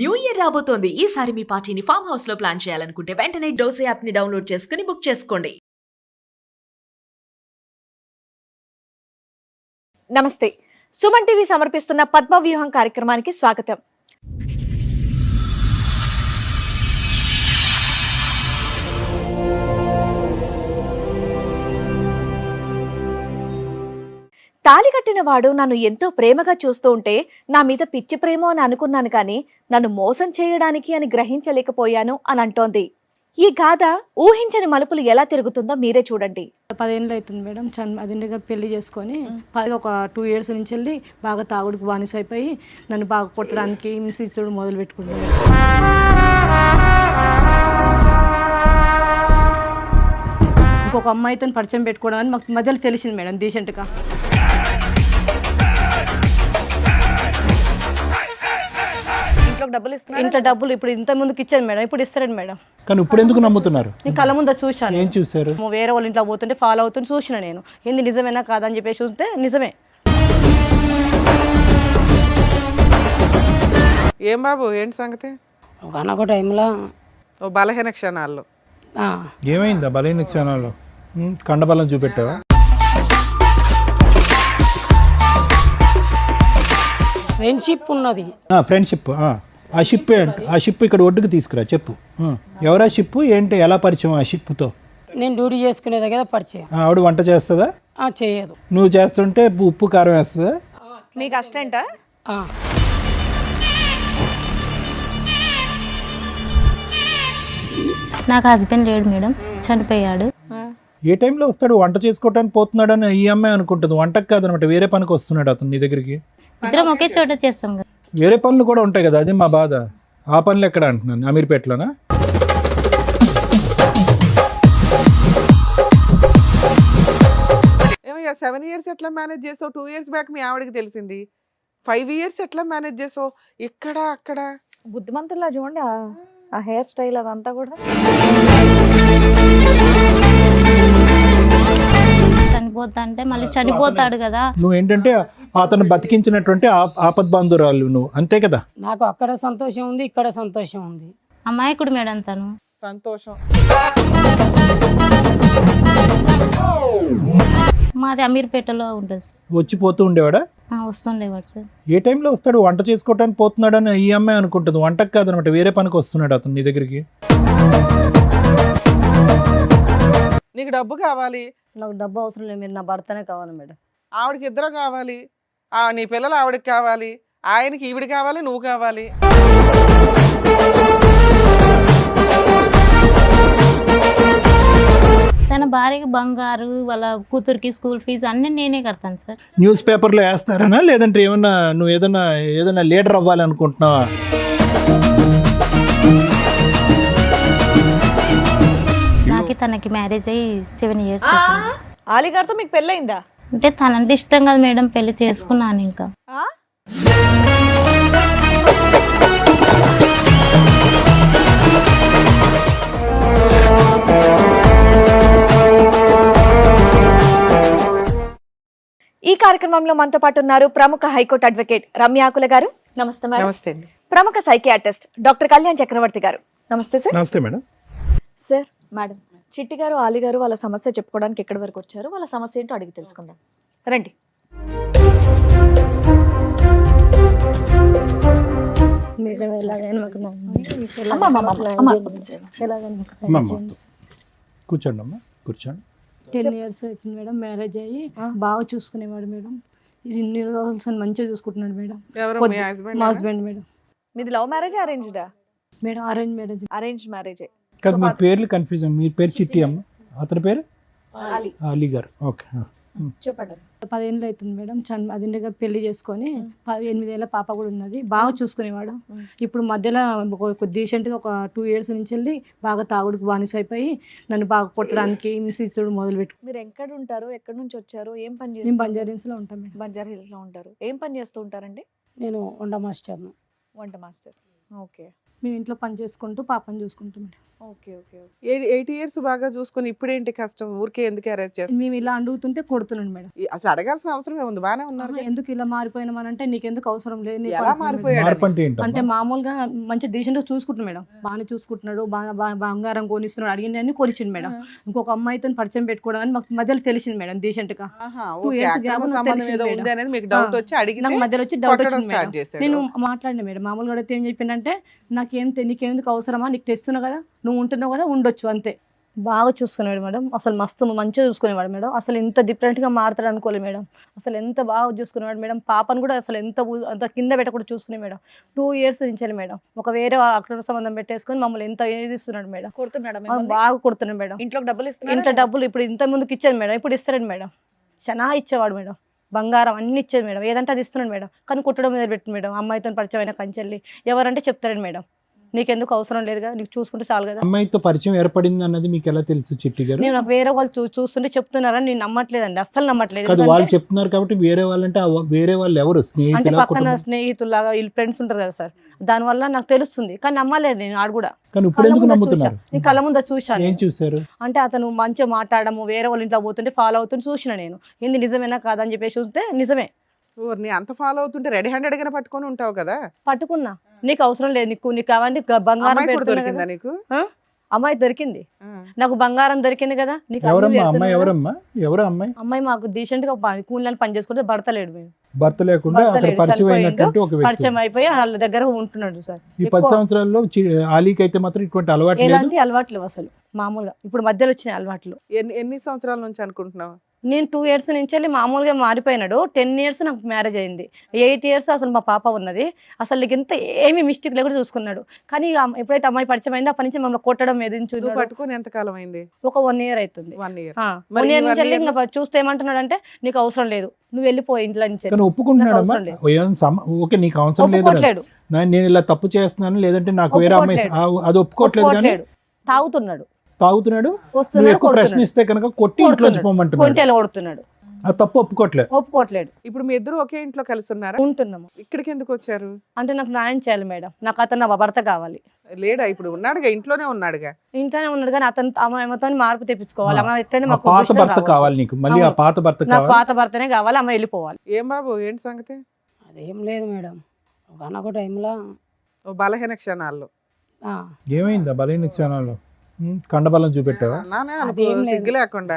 New year రాబోతోంది. ఈసారి మీ పార్టీని ఫామ్ హౌస్ లో ప్లాన్ చేయాలనుకుంటే వెంటనే డోసే యాప్ ని డౌన్లోడ్ చేసుకుని బుక్ చేసుకోండి. నమస్తే. సుమన్ టీవీ సమర్పిస్తున్న పద్మవ్యూహం కార్యక్రమానికి స్వాగతం. తాళి కట్టిన వాడు నన్ను ఎంతో ప్రేమగా చూస్తూ ఉంటే నా మీద పిచ్చి ప్రేమ అని అనుకున్నాను, కానీ నన్ను మోసం చేయడానికి అని గ్రహించలేకపోయాను అని అంటోంది. ఈ గాథ ఊహించని మలుపులు ఎలా తిరుగుతుందో మీరే చూడండి. 10 ఏళ్ళు అవుతుంది మేడం. అదే దగ్గర పెళ్లి చేసుకొని ఒక 2 years నుంచి వెళ్ళి బాగా తాగుడుకు బానిస అయిపోయి నన్ను బాగా కొట్టడానికి హింసించడం మొదలు పెట్టుకున్నాను. ఇంకొక అమ్మాయితో పరిచయం పెట్టుకోవడం అని మాకు మధ్యలో తెలిసింది మేడం. డీసెంట్గా ఇంట్లో డబ్బులు ఇప్పుడు ఇంత ముందుకు ఇచ్చాను మేడం, ఇప్పుడు ఇస్తారండి మేడం. కానీ ఇప్పుడు ఎందుకు నమ్ముతున్నారు? నేను కళ్ళ ముందు చూశాను. ఏం చూసారు? వేరే వాళ్ళ ఇంట్లో పోతుంటే ఫాలో అవుతుంటే చూసిన నేను. ఏంది నిజమేనా కాదని చెప్పేసి చూస్తే నిజమే. ఏం బాబు ఏంటి సంగతి? ఒకనొక టైంలో ఓ బలహీన క్షణాల్లో ఏమైందా? బలహీన క్షణాల్లో కండబలం చూపెట్టావా? ఫ్రెండ్షిప్ ఉన్నది. ఫ్రెండ్షిప్. ఆ షిప్ ఏంటి? ఆ షిప్ ఇక్కడ ఒడ్డుకు తీసుకురా, చెప్పు. ఎవరా షిప్? ఏంటి? ఎలా పరిచయం ఆ షిప్తో? నేను డ్యూటీ చేసుకునే దగ్గర పరిచయం. ఆవిడ వంట చేస్తుందా? చేయదు. నువ్వు చేస్తుంటే ఉప్పు కారం వేస్తుందా? మీకు అసిస్టెంటా? నాకు హస్బెండ్ లేడు మేడం, చనిపోయాడు. ఏ టైంలో వస్తాడు? వంట చేసుకోవటానికి పోతున్నాడు అని ఈ అమ్మాయి అనుకుంటుంది. వంటకు కాదనమాట, వేరే పనికి వస్తున్నాడు అతను నీ దగ్గరికి. ఇద్దరం ఒకే చోట చేస్తాం కదా. వేరే పనులు కూడా ఉంటాయి కదా, అది మా బాధ. ఆ పనులు ఎక్కడ అంటున్నాను? అమీర్పేటలోనా? ఏమయ్యా 7 years ఎట్లా మేనేజ్ చేసావు? 2 years బ్యాక్ మీ ఆవిడకి తెలిసింది. 5 years ఎట్లా మేనేజ్ చేసావు? ఇక్కడ అక్కడ బుద్ధిమంతుల్లా చూడండి, ఆ హెయిర్ స్టైల్ అదంతా కూడా. చనిపోతా అంటే మళ్ళీ చనిపోతాడు కదా. నువ్వు ఏంటంటే అతను బతికించినటువంటి ఆపద్బాంధురాలు నువ్వు, అంతే కదా? నాకు అక్కడ సంతోషం ఉంది, ఇక్కడ సంతోషం ఉంది. అమాయకుడు మేడం తను. సంతోషం. మాది అమీర్పేటలో ఉంటుంది సార్. వచ్చిపోతూ ఉండేవాడా? వస్తుండేవాడు సార్. ఏ టైంలో వస్తాడు? వంట చేసుకోవటానికి పోతున్నాడు అని ఈ అమ్మాయి అనుకుంటుంది. వంటకు కాదనమాట, వేరే పనికి వస్తున్నాడు అతను నీ దగ్గరికి. నీకు డబ్బు కావాలి? నాకు డబ్బు అవసరం లేదు, మీరు నా భర్తనే కావాలి మేడం. ఆవిడకి ఇద్దరు కావాలి. నీ పిల్లలు ఆవిడకి కావాలి, ఆయనకి ఈవిడ కావాలి, నువ్వు కావాలి. తన భార్యకి బంగారు, వాళ్ళ కూతురికి స్కూల్ ఫీజు అన్ని నేనే కడతాను సార్. న్యూస్ పేపర్లో వేస్తారనా, లేదంటే ఏమన్నా నువ్వు ఏదైనా లీడర్ అవ్వాలనుకుంటున్నావా? నాకు తనకి మ్యారేజ్ అయ్యి 7 years. ఆలిగారితో మీకు పెళ్ళయిందా? అంటే తనంటే ఇష్టం కదా మేడం, పెళ్లి చేసుకున్నాను. ఇంకా ఈ కార్యక్రమంలో మనతో పాటు ఉన్నారు ప్రముఖ హైకోర్టు అడ్వకేట్ రమ్య ఆకుల గారు. నమస్తే మేడం. నమస్తే అండి. ప్రముఖ సైకియాట్రిస్ట్ డాక్టర్ కళ్యాణ్ చక్రవర్తి గారు. నమస్తే సార్. నమస్తే మేడం. సార్, మేడం, చిట్టి గారు, ఆలి గారు వాళ్ళ సమస్య చెప్పుకోవడానికి ఎక్కడి వరకు వచ్చారు, వాళ్ళ సమస్య ఏంటో అడిగి తెలుసుకుందాం. రండి. కూర్చోండి అమ్మా, కూర్చోండి. 10 years అవుతుంది మేడం. మ్యారేజ్ అయ్యి బాగా చూసుకునేవాడు మేడం. ఇన్ని రోజులు మంచిగా చూసుకుంటున్నాడు మేడం. ఎవరు? మీ మా హస్బెండ్? Husband madam. మీది లవ్ మ్యారేజ్ అరేంజ్డా? Madam arrange marriage. అరేంజ్ మ్యారేజే. కాదు, మీ పేర్లు కన్ఫ్యూజన్. మీ పేరు చిట్టి అమ్మ, అతని పేరు అలీ గారు. ఓకే, చెప్పండి. 10 ఏళ్ళు అవుతుంది మేడం. అదే దగ్గర పెళ్లి చేసుకొని 8 ఏళ్ళ పాప కూడా ఉన్నది. బాగా చూసుకునేవాడు. ఇప్పుడు మధ్యలో డీసెంట్గా ఒక 2 years నుంచి వెళ్ళి బాగా తాగుడుకు బానిస అయిపోయి నన్ను బాగా కొట్టడానికి హింసించడం మొదలు పెట్టు. మీరు ఎక్కడ ఉంటారు? ఎక్కడి నుంచి వచ్చారు? ఏం పని నేను చేస్తారు? బంజారా హిల్స్లో ఉంటాను మేడం. బంజారా హిల్స్ లో ఉంటారు. ఏం పని చేస్తూ ఉంటారండి? నేను వంట మాస్టర్ను. వంట మాస్టర్. ఓకే మేము ఇంట్లో పని చేసుకుంటూ పాపని చూసుకుంటాం మేడం. ఓకే ఓకే 8 ఇయర్స్ బాగా చూసుకొని ఇప్పుడేంటి కష్టం? ఊరికే ఎందుకు అరెస్ట్ చేస్తారు? మేము ఇలా అడుగుతుంటే కొడుతున్నాడు మేడం. అసలు అడగాల్సిన అవసరం ఏముంది? బానే ఉన్నారు కదా. ఎందుకు ఇలా మారిపోయినామనంటే నీకెందుకు అవసరం లేదు, నీకు ఎలా అనుకున్నాడు. మారిపోయాడు? మార్పు అంటే ఏంటమ్మా? అంటే మామూలుగా మంచి డీసెంట్గా చూసుకుంటున్నాడు మేడం, బాగానే చూసుకుంటున్నాడు, బాగా బంగారం కొనిస్తున్నాడు, అడిగిందని కొనిచ్చిండు మేడం. ఇంకొక అమ్మాయితో పరిచయం పెట్టుకోవడం అని మాకు మధ్యలో తెలిసింది మేడం డీసెంట్గా. ఆహా, 2 ఓకే. years అక్రమ gap నాకు సంబంధం తెలిసింది ఏదో మేడం. ఉంది అనేది మీకు డౌట్ వచ్చి అడిగితే నాకు మధ్యలో వచ్చి డౌట్ కొట్టడం వచ్చింది స్టార్ట్ మేడం. చేశాడు. నేను మాట్లాడిన మేడం మామూలుగా అడిగితే ఏం చెప్పిండంటే నీకెందుకు అవసరమా, నీకు తెస్తున్నావు కదా, నువ్వు ఉంటున్నావు కదా, ఉండొచ్చు అంతే. బాగా చూసుకునేవాడు మేడం, అసలు మస్తు మంచిగా చూసుకునేవాడు మేడం. అసలు ఇంత డిఫరెంట్గా మారుతాడు అనుకోలేదు మేడం. అసలు ఎంత బాగా చూసుకునేవాడు మేడం. పాపను కూడా అసలు అంత కింద పెట్టకుండా చూసుకునే మేడం. 2 years నుంచి మేడం ఒక వేరే అక్రమ సంబంధం పెట్టేసుకొని మమ్మల్ని ఎంత ఏదిస్తున్నాడు మేడం. కొడుతున్నాడు బాగా కొడుతున్నాడు మేడం. ఇంట్లోకి డబ్బులు ఇస్తున్నా ఇంట్లో డబ్బులు ఇప్పుడు ఇంత ముందుకు ఇచ్చేది మేడం, ఇప్పుడు ఇస్తాడు మేడం. చాలా ఇచ్చేవాడు మేడం, బంగారం అన్ని ఇచ్చేది మేడం, ఏదంటే అది ఇస్తున్నాడు మేడం. కానీ కుట్టడం మీద పెట్టింది మేడం. అమ్మాయితో పరిచయం అయిన కంచెల్లి ఎవరంటే చెప్తాడు మేడం, నీకెందుకు అవసరం లేదు కదా, నీకు చూసుకుంటే చాలు కదా. అమ్మాయితో పరిచయం ఏర్పడింది అన్నది మీకు ఎలా తెలుసు చిట్టి గారు? నేను నాకు వేరే వాళ్ళు చూస్తుంటే చెప్తున్నారని నేను నమ్మట్లేదండి, అస్సలు నమ్మట్లేదు. కాదు, వాళ్ళు ఎందుకంటే చెప్తున్నారు కాబట్టి వేరే వాళ్ళంటే వేరే వాళ్ళు ఎవరు? అంటే స్నేహితుల పక్కన స్నేహితులాగా వీళ్ళు ఫ్రెండ్స్ ఉంటారు కదా సార్, దానివల్ల నాకు తెలుస్తుంది. కానీ నమ్మలేదు నేను ఆడు కూడా. కానీ ఇప్పుడు ఎందుకు నమ్ముతున్నారు? నేను కళ్ళ ముందు చూశాను. ఏం చూసారు? అంటే అతను మంచిగా మాట్లాడము, వేరే వాళ్ళ ఇంట్లో పోతుంటే ఫాలో అవుతుంటే చూసిన నేను, ఏంది నిజమేనా కాదని చెప్పేసి చూస్తే నిజమే. నీ అంత ఫాలో అవుతుంటే రెడీ హ్యాండెడ్ గానే పట్టుకొని ఉంటావు కదా. పట్టుకున్నా, నీకు అవసరం లేదు, నీకు కావాలి బంగారం అమ్మాయి కూడా పెడుతున్నా దొరికిందా కదా. నీకు? ఆ? అమ్మాయి దొరికింది, నాకు బంగారం దొరికింది కదా. నీకు అన్ని ఎవరమ్మా పెడుతున్నా అమ్మాయి? కదా. ఎవరమ్మా? ఎవరు అమ్మాయి? అమ్మాయి మాకు డీసెంట్ గా కూలీలను పని చేసుకుంటే భర్త లేడు మేము. భర్త లేకుండా భర్త అక్కడ లేడు, పరిచయం చనిపోయిండు. అయినటువంటి ఒక వ్యక్తి. పరిచయం అయిపోయి వాళ్ళ దగ్గర ఉంటున్నాడు సార్. ఈ 10 సంవత్సరాల్లో ఆలీకి అయితే మాత్రం ఇటువంటి అలవాటు లేదు. ఎలాంటి అలవాట్లు అసలు మామూలుగా ఇప్పుడు మధ్యలో వచ్చిన అలవాట్లు. ఎన్ని సంవత్సరాల నుంచి అనుకుంటున్నావు? నేను 2 years నుంచి వెళ్ళి మామూలుగా మారిపోయినాడు. 10 years నాకు మ్యారేజ్ అయింది. 8 years అసలు మా పాప ఉన్నది. అసలు నీకు ఎంత ఏమీ మిస్టేక్ లేకుండా చూసుకున్నాడు. కానీ ఎప్పుడైతే అమ్మాయి పరిచయం అయిందో అప్పటి నుంచి మమ్మల్ని కొట్టడం ఎదించు. నువ్వు పట్టుకొని ఎంత కాలం అయింది? ఒక 1 year అవుతుంది. 1 year. 1 year నుంచి వెళ్ళి ఇంకా చూస్తే ఏమంటున్నాడు అంటే నీకు అవసరం లేదు, నువ్వు వెళ్ళిపోయి ఇంట్లో నుంచి. కానీ ఒప్పుకుంటున్నాడమ్మా? నాకు అవసరం ఓకే, నీకు అవసరం లేదు, ఒప్పుకోవట్లేడు. నేను ఇలా తప్పు చేస్తున్నాను లేదంటే నాకు వేరే అమ్మాయి అది ఒప్పుకోవట్లేదు. కానీ ఒప్పుకోవట్లేడు, తాగుతున్నాడు, నువ్వు నువ్వు ఎక్కువ ప్రశ్నిస్తే కనుక కొట్టి ఇంట్లో పోమంటున్నాడు. కొంటెలు కొడుతున్నాడు. అది తప్పు ఒప్పుకోవట్లేదు. ఇప్పుడు మీ ఇద్దరు ఒకే ఇంట్లో కలిసి ఉన్నారా? ఉంటున్నాము. ఇక్కడికి ఎందుకు వచ్చారు? అంటే నాకు న్యాయం చేయాలి మేడం, నాకు అతను నా భర్త కావాలి. లేడా? ఇప్పుడు ఉన్నాడుగా, ఇంట్లోనే ఉన్నాడుగా. ఇంట్లోనే ఉన్నాడు కానీ అతను అమ్మాయితో మార్పు తెప్పించుకోవాలి. అమ్మాయి ఎట్లయినా ఆ మాకు పాత దృష్టిలో భర్త రావద్దు. కావాలి నీకు, మళ్ళీ ఆ అవును. పాత భర్త నాకు కావాలి. పాత భర్తనే కావాలి, అమ్మాయి వెళ్ళిపోవాలి. ఏం బాబు, ఏంటి సంగతి? అదేం లేదు మేడం, ఒకనొక టైంలో ఓ బలహీన క్షణాల్లో ఏమైందా బలైన క్షణాల్లో? కండబలం చూపెట్టావా? నానే అదేం అనుకో, లేదు. సిగ్గు లేకుండా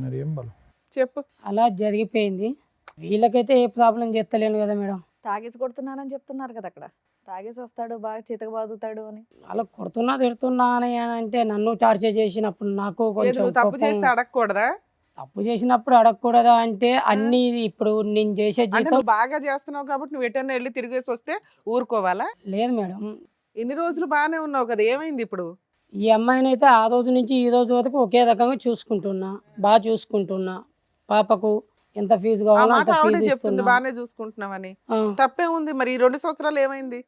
మరి ఏం బలం? చెప్పు. అలా జరిగిపోయింది. వీళ్ళకైతే ఏ ప్రాబ్లం చేస్తలేను కదా మేడం. తాగేసి కొడుతున్నానని చెప్తున్నారు కదా అక్కడ. తాగేసి వస్తాడు, బాగా చితకబాదుతాడు అని. అలా కొడుతున్నా తిడుతున్నా అని అంటే నన్ను టార్చర్ చేసినప్పుడు నాకు ఏది కొంచెం నువ్వు తప్పు కోపం. చేస్తే అడగకూడదా? తప్పు చేసినప్పుడు అడగకూడదా అంటే అన్ని ఇప్పుడు నేను చేసే అంటే జీతం నువ్వు బాగా చేస్తున్నావు కాబట్టి నువ్వు ఎటన్నా వెళ్ళి తిరిగేసి వస్తే ఊరుకోవాలా? లేదు మేడం. ఇన్ని రోజులు బాగానే ఉన్నావు కదా, ఏమైంది ఇప్పుడు? ఈ అమ్మాయిని అయితే ఆ రోజు నుంచి ఈ రోజు వరకు ఒకే రకంగా చూసుకుంటున్నా, బాగా చూసుకుంటున్నా. పాపకు ఎంత ఫీజు ఆ కావాలో మాట అంత ఆవిడే ఫీజు చెప్తుంది, ఇస్తున్నా. బాగానే చూసుకుంటున్నావని. ఆ, తప్పే ఉంది. మరి ఈ 2 సంవత్సరాలు ఏమైంది?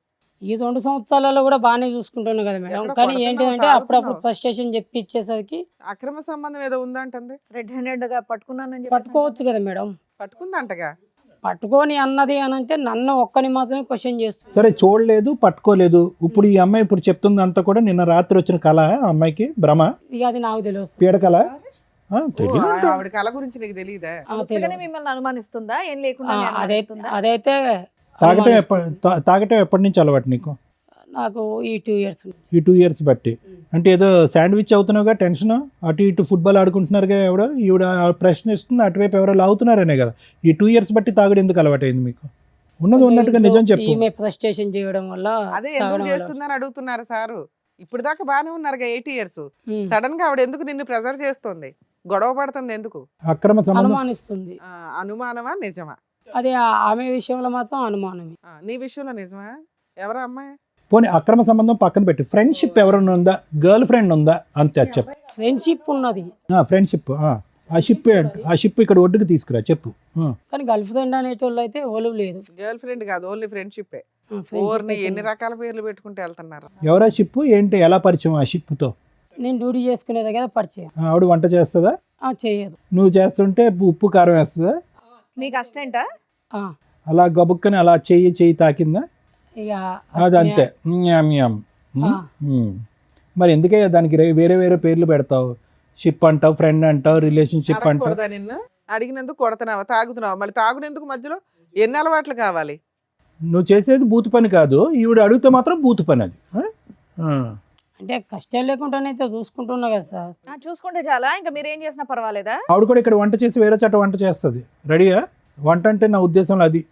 ఈ 2 సంవత్సరాలలో కూడా బాగానే చూసుకుంటున్నా కదా మేడం. ఎక్కడ కానీ కొడుతున్నావు, ఏంటిదంటే అప్పుడప్పుడు తాగుతున్నావు? ఫ్రస్ట్రేషన్ చెప్పి ఇచ్చేసరికి అక్రమ సంబంధం ఏదో ఉందంటుంది. రెడ్ హ్యాండెడ్ గా పట్టుకున్నానని చెప్పేసి పట్టుకోవచ్చు కదా మేడం. పట్టుకుందంటగా. పట్టుకొని అన్నది అని అంటే నన్ను ఒక్కని మాత్రమే క్వశ్చన్ చేస్తుంది. సరే, చూడలేదు, పట్టుకోలేదు. ఇప్పుడు ఈ అమ్మాయి ఇప్పుడు చెప్తుందంతా కూడా నిన్న రాత్రి వచ్చిన కళ, ఆ అమ్మాయికి భ్రమ, ఇక అది నాకు తెలియదు. పీడకల. ఓ, తెలియదు. ఆవిడ కళ గురించి నీకు తెలియదా? ఉత్తగానే మిమ్మల్ని అనుమానిస్తుందా, ఏం లేకుండా అదైతే తాగటం అనుమానిస్తుంది. తాగటం ఎప్పటి నుంచి అలవాటు నీకు? నాకు ఈ 2 years ఈ 2 years బట్టి. అంటే ఏదో శాండ్విచ్ అవుతున్నావుగా, టెన్షన్, అటు ఇటు ఫుట్బాల్ ఆడుకుంటున్నారుగా, ఎవడో ఈవిడ ప్రశ్న ఇస్తుంది, అటువైపు ఎవరో లాగుతున్నారనే కదా. ఈ 2 years బట్టి తాగడం ఎందుకు అలవాటైంది మీకు? ఉన్నది ఉన్నట్టుగా నిజం చెప్పు. ఈమె ఫ్రస్ట్రేషన్ చేయడం వల్ల అదే ఎందుకు తాగడం వల్ల. చేస్తుందని అడుగుతున్నారు సారు. ఇప్పుడు దాకా బాగానే ఉన్నారుగా 8 years. ఉమ్. సడన్ గా ఆవిడ ఎందుకు నిన్ను ప్రెజర్ చేస్తుంది, గొడవ పడుతుంది ఎందుకు? అక్రమ సంబంధం. అనుమానిస్తుంది. అనుమానమా నిజమా? అదే ఆమె విషయంలో మాత్రం అనుమానమే. నీ విషయంలో నిజమా? ఎవరా అమ్మాయి? పోనీ అక్రమ సంబంధం పక్కన పెట్టి ఫ్రెండ్షిప్ ఎవరైనా ఉందా, గర్ల్ ఫ్రెండ్ ఉందా, అంతే చెప్పు. ఫ్రెండ్షిప్ ఉన్నది ఫ్రెండ్షిప్, ఆ షిప్ ఇక్కడ ఒడ్డుకు తీసుకురా చెప్పు. కానీ గర్ల్ ఫ్రెండ్ అనేటోళ్ళు అయితే ఓలు లేదు. గర్ల్ ఫ్రెండ్ కాదు, ఓన్లీ ఫ్రెండ్షిప్. Friendship ఓర్ని అయితే ఎన్ని రకాల పేర్లు పెట్టుకుంటూ వెళ్తున్నారు. ఎవరా షిప్, ఏంటి, ఎలా పరిచయం ఆ షిప్తో? నేను డ్యూటీ చేసుకునే దగ్గర పరిచయం. ఆవిడ వంట చేస్తుందా? చేయదు. నువ్వు చేస్తుంటే ఉప్పు కారం వేస్తుందా? మీకు అసిస్టెంటా? ఆ, అలా గబుక్కని అలా చెయ్యి తాకిందా? ఇక అది అంతే మ్యామ్ మ్యామ్. ఆ. మరి ఎందుకే దానికి వేరే వేరే పేర్లు పెడతావు? షిప్ అంటావు, ఫ్రెండ్ అంటావు, రిలేషన్షిప్ అంటావు. అడగకూడదా నిన్ను? అడిగినందుకు కొడతావా, తాగుతున్నావా? మళ్ళీ తాగునేందుకు మధ్యలో ఎన్ని అలవాట్లు కావాలి? నువ్వు చేసేది బూతు పని కాదు, ఈవిడ అడిగితే మాత్రం బూతు పని అది. అంటే కష్టం లేకుండానైతే చూసుకుంటున్నా కదా సార్. చూసుకుంటే చాలా, ఇంకా మీరు ఏం చేసినా పర్వాలేదా? ఆవిడ కూడా ఇక్కడ వంట చేసి వేరే చోట వంట చేస్తుంది. రెడీగా? వంట అంటే నా ఉద్దేశంలో అది.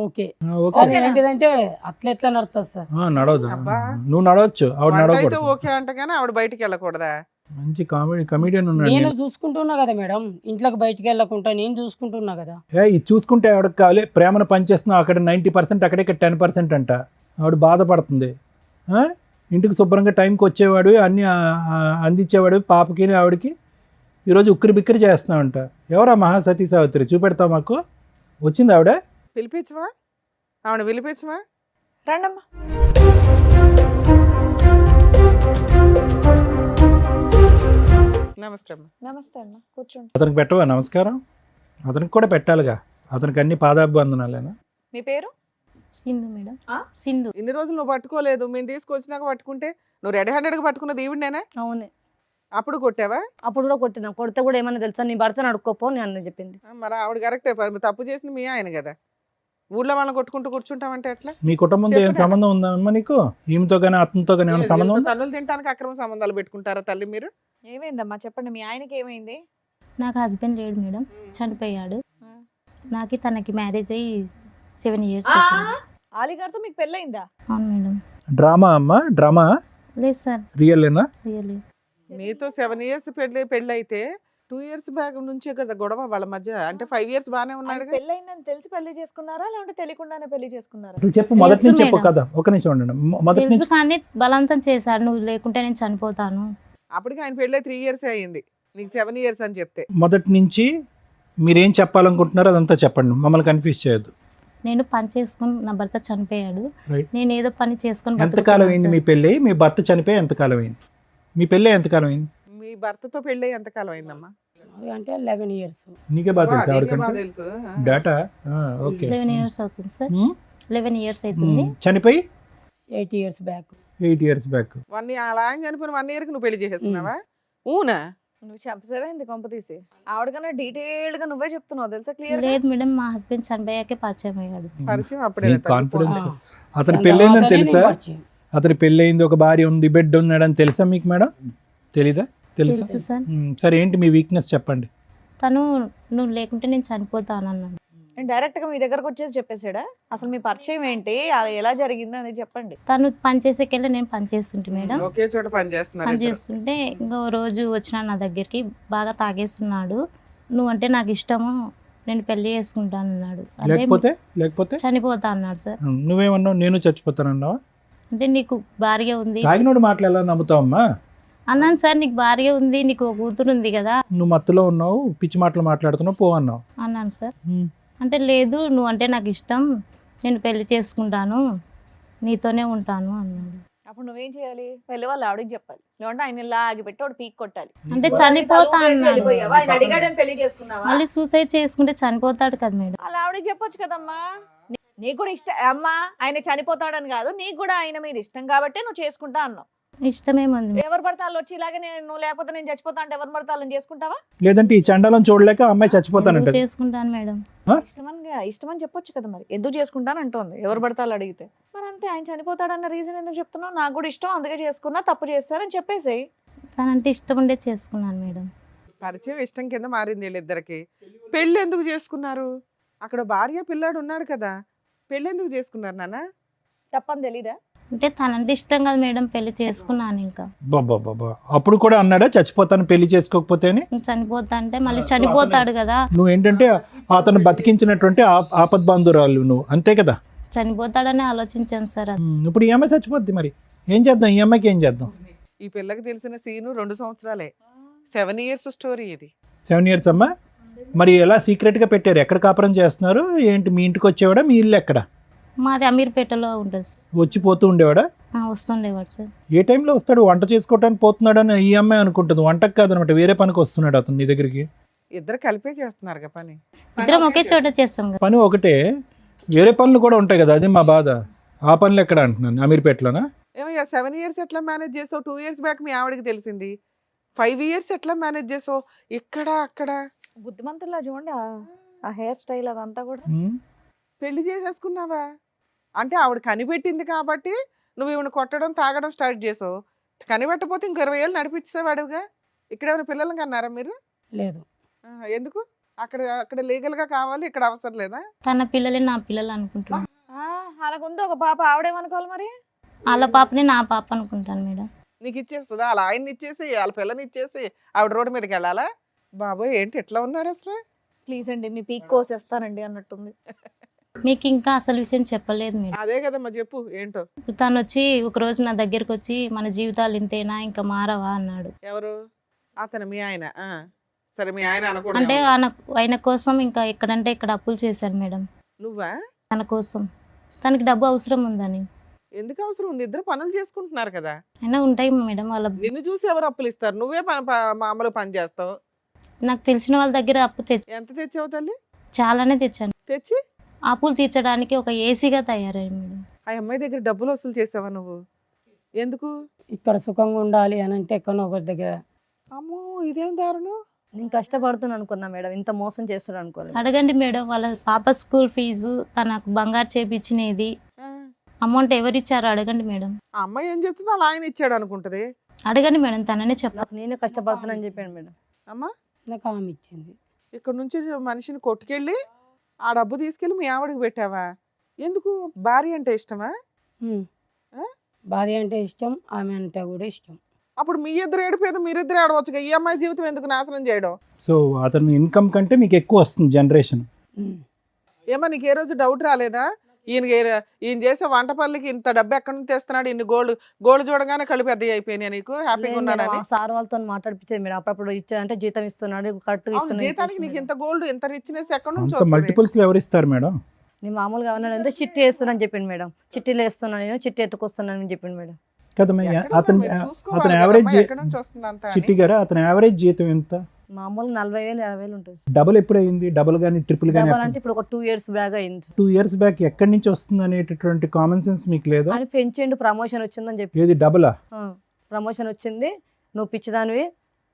ఓకే. ఓకే. అది ఏంటిదంటే అట్లా ఎట్లా నడుస్తుంది సార్? నడవదు. అబ్బా. నువ్వు నడవచ్చు, ఆవిడ వంట అయితే నడవకూడదు. ఓకే అంట కానీ ఆవిడ బయటికి వెళ్ళకూడదా? మంచి కమెడియన్ ఉన్నాడు. నేను చూసుకుంటున్నా కదా మేడం, ఇంట్లోకి బయటికి వెళ్ళకుండా నేను చూసుకుంటున్నా కదా. ఇది చూసుకుంటే ఆవిడకి కావాలి, ప్రేమను పనిచేస్తున్నావు అక్కడ 90%, అక్కడ ఇక్కడ 10% అంట. ఆవిడ బాధపడుతుంది. ఇంటికి శుభ్రంగా టైంకి వచ్చేవాడు, అన్నీ అందించేవాడు పాపకి ఆవిడకి. ఈరోజు ఉక్కిరి బిక్కిరి చేస్తున్నావంట. ఎవరా మహాసతీ సావిత్రి? చూపెడతావు మాకు? వచ్చింది ఆవిడ? పిలిపించవా? ఆవిడ పిలిపించవా? రండమ్మా. నమస్తే అమ్మ. నమస్తే అమ్మా, కూర్చోండి. అతనికి పెట్టవా నమస్కారం? అతనికి కూడా పెట్టాలిగా, అతనికి అన్ని పాదాభివందనాలేనా? మీ పేరు? సింధు మేడం. ఆ? సింధు. ఇన్ని రోజులు నువ్వు పట్టుకోలేదు, మేము తీసుకొచ్చినాక పట్టుకుంటే నువ్వు రెడీ హ్యాండెడ్గా పట్టుకున్నది ఈవిడనేనా? అవునే, అప్పుడు కొట్టావా? అప్పుడు కూడా కొట్టినా. కొడితే కూడా ఏమన్నా తెలుసా, నీ భర్తను అడుక్కోపో అని అన్న చెప్పింది. మరి ఆవిడ కరెక్టే, తప్పు చేసింది మీ ఆయన కదా. ఊళ్ళో వాళ్ళని కొట్టుకుంటూ కూర్చుంటామంటే ఎట్లా? మీ కుటుంబంతో ఏం సంబంధం ఉందమ్మా నీకు? ఈమెతో కానీ అతనితో కానీ ఏమైనా సంబంధం ఉందా? తల్లులు తినడానికి అక్రమ సంబంధాలు పెట్టుకుంటారా తల్లి మీరు? ఏమైందమ్మా చెప్పండి, మీ ఆయనకి ఏమైంది? నాకు హస్బెండ్ లేడు మేడం, చనిపోయాడు. నాకు తనకి మ్యారేజ్ అయ్యి 7 years అవుతుంది. ఆలిగారితో మీకు పెళ్ళయిందా? అవును మేడం. డ్రామా అమ్మా, డ్రామా? లేదు సార్, రియల్లేనా? రియల్లీ. నీతో 7 years పెళ్ళి అయితే 2 years బ్యాక్ నుంచే కదా గొడవ వాళ్ళ మధ్య. అంటే 5 years బానే ఉన్నాడు. పెళ్ళయిందని తెలిసి పెళ్లి చేసుకున్నారా లేదంటే తెలియకుండానే పెళ్లి చేసుకున్నారా? అసలు చెప్పు, మొదటి నుంచి తెలుసు చెప్పు మేడం. కదా. ఒక నిమిషం ఉండండి. మొదటి తెలుసు నుంచి కానీ బలవంతం చేశాడు, నువ్వు లేకుంటే నేను చనిపోతాను. అప్పటికి ఆయన పెళ్ళి 3 years అయ్యింది, నీకు 7 years అని చెప్తే. మొదటి నుంచి మీరేం చెప్పాలనుకుంటున్నారో అదంతా చెప్పండి, మమ్మల్ని కన్ఫ్యూజ్ చేయొద్దు. నేను పని చేసుకుని, నా భర్త చనిపోయాడు, Right. నేను ఏదో పని చేసుకుని ఎంతకాలం బతుకుతున్నాను అయింది మీ సార్. పెళ్ళి? మీ భర్త చనిపోయి ఎంతకాలం అయింది? మీ పెళ్ళి ఎంతకాలం అయింది? మీ భర్తతో పెళ్ళి ఎంతకాలం అయిందమ్మా? అది అంటే 11 years. నీకే బాగా తెలుసు నీకే బాగా ఆవిడకంటే తెలుసు. డేటా. ఓకే. 11 years అవుతుంది సార్. 11 years అవుతుంది. చనిపోయి 8 years బ్యాక్. 8 years back. అలా ఆయన చనిపోయిన 1 year కి నువ్వు పెళ్లి చేసేసుకున్నావా? ఊనా? నువ్వు చెప్పసేమైంది కొంప తీసి? ఆవిడకన్నా డీటెయిల్డ్ గా నువ్వే చెప్తున్నావు తెలుసా, క్లియర్? లేదు మేడం, మా హస్బెండ్ చనిపోయాకే పరిచయం అయ్యాడు. పరిచయం అప్పుడే ఈ కదా. కాన్ఫిడెన్స్. ఆ. అతని పెళ్ళయిందని తర్వాతనే తెలుసా? నేను పరిచయం. అతని పెళ్ళయింది, ఒక భార్య ఉంది, బిడ్డ ఉన్నాడని తెలుసా మీకు మేడం? తెలీదా? తెలుసా? తెలుసు సార్. సరే, ఏంటి మీ వీక్నెస్ చెప్పండి. తను నువ్వు లేకుంటే నేను చనిపోతాను అన్నాడు. డైరెక్ట్ గా మీ దగ్గరకు వచ్చేసి చెప్పేసాడా? అసలు మీ పరిచయం ఏంటి, అది ఎలా జరిగిందో అనేది చెప్పండి. తను పని చేసేకెళ్ళి నేను పని చేస్తుంటే మేడం, ఒకే చోట పని చేస్తున్నారు పని ఇద్దరు. చేస్తుంటే ఇంకో రోజు వచ్చిన నా దగ్గరికి, బాగా తాగేస్తున్నాడు, నువ్వంటే నాకు ఇష్టము, నేను పెళ్లి చేసుకుంటాను అన్నాడు. అదే లేకపోతే చనిపోతా అన్నాడు సార్. నువ్వేమన్నావు? నేను చచ్చిపోతానన్నావా? అంటే నీకు భార్య ఉంది తాగినోడు మాటలు ఎలా నమ్ముతావమ్మా? అన్నాను సార్. నీకు భార్య ఉంది, నీకు ఒక కూతురు ఉంది కదా నువ్వు మత్తులో ఉన్నావు, పిచ్చి మాటలు మాట్లాడుతున్నావు, పో అన్నావు. అన్నాను సార్. అంటే లేదు, నువ్వు అంటే నాకు ఇష్టం, నేను పెళ్లి చేసుకుంటాను, నీతోనే ఉంటాను అన్నాడు. అప్పుడు నువ్వేం చేయాలి? పెళ్లి వాళ్ళు ఆవిడకి చెప్పాలి, లేదంటే ఆయన ఇలా ఆగిపెట్టి వాడు పీక్ కొట్టాలి. అంటే చనిపోతా అన్నాడు. ఆయన అడిగాడని పెళ్లి చేసుకున్నావా? మళ్ళీ సూసైడ్ చేసుకుంటే చనిపోతాడు కదా మేడం. అలా ఆవిడకి చెప్పొచ్చు కదమ్మా. నీకు కూడా ఇష్టం అమ్మా, ఆయన చనిపోతాడని కాదు, నీకు కూడా ఆయన మీద ఇష్టం కాబట్టి నువ్వు చేసుకుంటా అన్నావు. ఇష్టమేముంది, ఎవరు పడతాళ్ళు వచ్చి ఇలాగే నువ్వు లేకపోతే నేను చచ్చిపోతా అంటే ఎవరు పడతాళ్ళని చేసుకుంటావా? లేదంటే ఈ చండాలం చూడలేక అమ్మాయి చచ్చిపోతానంట. ఎందుకు చేసుకుంటాను మేడం. ఇష్టమని చెప్పొచ్చు కదా, మరి ఎందుకు చేసుకుంటాను అంటోంది. ఎవరు పడతాళ్ళు అడిగితే మరి అంతే. ఆయన చనిపోతాడన్న రీజన్ ఎందుకు చెప్తున్నావు? నాకు కూడా ఇష్టం, అందుకే చేసుకున్నా, తప్పు చేస్తారని చెప్పేసేయ్. తనంటే ఇష్టం ఉండే చేసుకున్నాను మేడం. పరిచయం ఇష్టం కింద మారింది వీళ్ళిద్దరికి. పెళ్ళి ఎందుకు చేసుకున్నారు? అక్కడ భార్య పిల్లాడు ఉన్నాడు కదా, పెళ్ళి ఎందుకు చేసుకున్నారు నాన్న? తప్పని తెలీదా? అంటే తనంటే ఇష్టం కదా మేడం, పెళ్లి చేసుకున్నాను. ఇంకా బాబా అప్పుడు కూడా అన్నాడా చచ్చిపోతాను పెళ్లి చేసుకోకపోతే అని? చనిపోతా అంటే మళ్ళీ చనిపోతాడు కదా. నువ్వు ఏంటంటే అతను బతికించినటువంటి ఆపద్ బంధురాలు నువ్వు, అంతే కదా? చనిపోతాడని ఆలోచించాను సార్. ఇప్పుడు ఈ అమ్మాయి చచ్చిపోద్ది, మరి ఏం చేద్దాం? ఈ అమ్మాయికి ఏం చేద్దాం? ఈ పిల్లకి తెలిసిన సీను 2 సంవత్సరాలే. 7 years స్టోరీ ఇది. 7 years అమ్మా. మరి ఎలా సీక్రెట్గా పెట్టారు? ఎక్కడ కాపురం చేస్తున్నారు ఏంటి? మీ ఇంటికి వచ్చేవాడా? మీ ఇల్లు ఎక్కడ? మాది అమీర్పేటలో ఉంటుంది సార్. వచ్చిపోతూ ఉండేవాడా? వస్తుండేవాడు సార్. ఏ టైంలో వస్తాడు? వంట చేసుకోవడానికి పోతున్నాడని ఈ అమ్మాయి అనుకుంటుంది. వంటకు కాదనమాట, వేరే పనికి వస్తున్నాడు అతను నీ దగ్గరికి. ఇద్దరు కలిపే చేస్తున్నారు పని. ఇద్దరం ఒకే చోట చేస్తాం కదా. పని ఒకటే, వేరే పనులు కూడా ఉంటాయి కదా, అది మా బాధ. ఆ పనులు ఎక్కడ అంటున్నాను, అమీర్పేటలోనా? ఏమయ్యా 7 ఇయర్స్ ఎట్లా మేనేజ్ చేసావు? 2 ఇయర్స్ బ్యాక్ మీ ఆవిడకి తెలిసింది. 5 ఇయర్స్ ఎట్లా మేనేజ్ చేసావు? ఇక్కడ అక్కడ బుద్ధిమంతుల్లా చూడండి ఆ హెయిర్ స్టైల్ అదంతా కూడా. ఉమ్. పెళ్లి చేసేసుకున్నావా? అంటే ఆవిడ కనిపెట్టింది కాబట్టి నువ్వు ఈవిడ కొట్టడం తాగడం స్టార్ట్ చేసావు. కనిపెట్టకపోతే ఇంకో 20 ఏళ్ళు నడిపించేవాడుగా. ఇక్కడ ఏమైనా పిల్లలకి అన్నారా మీరు? లేదు. ఎందుకు? అక్కడ అక్కడ లీగల్ గా కావాలి, ఇక్కడ అవసరం లేదా? తన పిల్లలే నా పిల్లలు అనుకుంటున్నాను. అలాగుంది ఒక పాప, ఆవిడేమనుకోవాలి మరి? వాళ్ళ పాపని నా పాప అనుకుంటాను మేడం. నీకు ఇచ్చేస్తుందా? వాళ్ళ ఆయన్ని ఇచ్చేసి వాళ్ళ పిల్లని ఇచ్చేసి ఆవిడ రోడ్డు మీదకి వెళ్ళాలా? బాబోయ్ ఏంటి ఎట్లా ఉన్నారు అసలు? ప్లీజ్ అండి మీ పీక్ కోసేస్తానండి అన్నట్టుంది. మీకు ఇంకా అసలు విషయం చెప్పలేదు మేడం. అదే కదమ్మా, చెప్పు ఏంటో. తను వచ్చి ఒక రోజు నా దగ్గరికి వచ్చి మన జీవితాలు ఇంతేనా ఇంకా మారవా అన్నాడు. ఎవరు? అతను మీ ఆయన? సరే మీ ఆయన అనకూడదు. అంటే ఆయన కోసం ఇంకా ఎక్కడంటే ఇక్కడ అప్పులు చేశాడు మేడం. నువ్వా? తన కోసం, తనకి డబ్బు అవసరం ఉందని. ఎందుకు అవసరం ఉంది? ఇద్దరు పనులు చేసుకుంటున్నారు కదా. అయినా ఉంటాయి మేడం వాళ్ళ. నిన్ను చూసి ఎవరు అప్పులు ఇస్తారు? నువ్వే మామూలు పని చేస్తావు. నాకు తెలిసిన వాళ్ళ దగ్గర అప్పు తెచ్చి ఎంత తెచ్చావు తల్లి? చాలానే తెచ్చాను. తెచ్చి అప్పులు తీర్చడానికి ఒక ఏసీగా తయారయ్యాడు మేడం. ఆ అమ్మాయి దగ్గర డబ్బులు వసూలు చేసావా నువ్వు? ఎందుకు? ఇక్కడ సుఖంగా ఉండాలి అని అంటే ఎక్కడో ఒకరి దగ్గర. అమ్మో ఇదేం దారుణం. నేను కష్టపడుతున్నాను అనుకున్నా మేడం, ఇంత మోసం చేస్తున్నాను అనుకోలేదు. అడగండి మేడం, వాళ్ళ పాప స్కూల్ ఫీజు, తనకు బంగారు చేపించినది ఆ, అమౌంట్ ఎవరు ఇచ్చారో అడగండి మేడం. ఆ అమ్మాయి ఏం చెప్తుందో అలా ఆయన ఇచ్చాడు అనుకుంటది. అడగండి మేడం, తననే చెప్పాలి. నాకు నేనే కష్టపడుతున్నాను చెప్పాను మేడం. అమ్మా నాకు ఆమె ఇచ్చింది. ఇక్కడ నుంచి మనిషిని కొట్టుకెళ్ళి ఆ డబ్బు తీసుకెళ్ళి మీ ఆవిడకి పెట్టావా? ఎందుకు? భార్య అంటే ఇష్టమా? ఉమ్. ఆ? భార్య అంటే ఇష్టం, ఆమె అంటే కూడా ఇష్టం. అప్పుడు మీ ఇద్దరు ఏడిపోయేది మీరిద్దరు ఆడవచ్చుగా. ఈ అమ్మాయి జీవితం ఎందుకు నాశనం చేయడం? సో అతని ఇన్కమ్ కంటే మీకు ఎక్కువ వస్తుంది జనరేషన్. ఉమ్. ఏమో నీకు ఏ రోజు డౌట్ రాలేదా? ఈయన చేసే వంట పనులకి ఇంత డబ్బు ఎక్కడి నుంచి తెస్తున్నాడు? ఇన్ని గోల్డ్ చూడగానే కళ్ళు పెద్దవి అయిపోయినాయి. నీకు హ్యాపీగా ఉన్నానని సార్ వాళ్ళతో మాట్లాడిపించేది మీరు అప్పుడప్పుడు ఇచ్చారంటే జీతం ఇస్తున్నాడు కరెక్ట్ అవును, జీతానికి నీకు ఇంత గోల్డ్ ఇంత రిచ్నెస్ ఎక్కడి నుంచి అంత వస్తుంది? మల్టిపుల్స్ లో ఎవరు ఇస్తారు మేడం? నేను మామూలుగా ఏమన్నానంటే చిట్టి వేస్తున్నాను చెప్పింది మేడం. చిట్టీలు వేస్తున్నాను, నేను చిట్టి ఎత్తుకొస్తున్నాను అని చెప్పింది మేడం. కదా ఎక్కడ అతని మీరు చూసుకోవాలి అతని కదమ్మా, యావరేజ్ ఎక్కడి నుంచి వస్తుంది అంతా అని. చిట్టి గారు అతని యావరేజ్ జీతం ఎంత? మామూలు 40,000 50,000 ఉంటుంది. డబుల్ ఎప్పుడు అయింది? డబుల్ కానీ ట్రిపుల్ కానీ? డబల్ అంటే ఇప్పుడు ఒక 2 years బ్యాగ్ అయింది. 2 years బ్యాక్ ఎక్కడి నుంచి వస్తుంది అనేటటువంటి కామన్ సెన్స్ మీకు లేదా? అని పెంచిండు, ప్రమోషన్ వచ్చిందని చెప్పి. ఏది డబులా? ప్రమోషన్ వచ్చింది, నువ్వు పిచ్చిదానివి,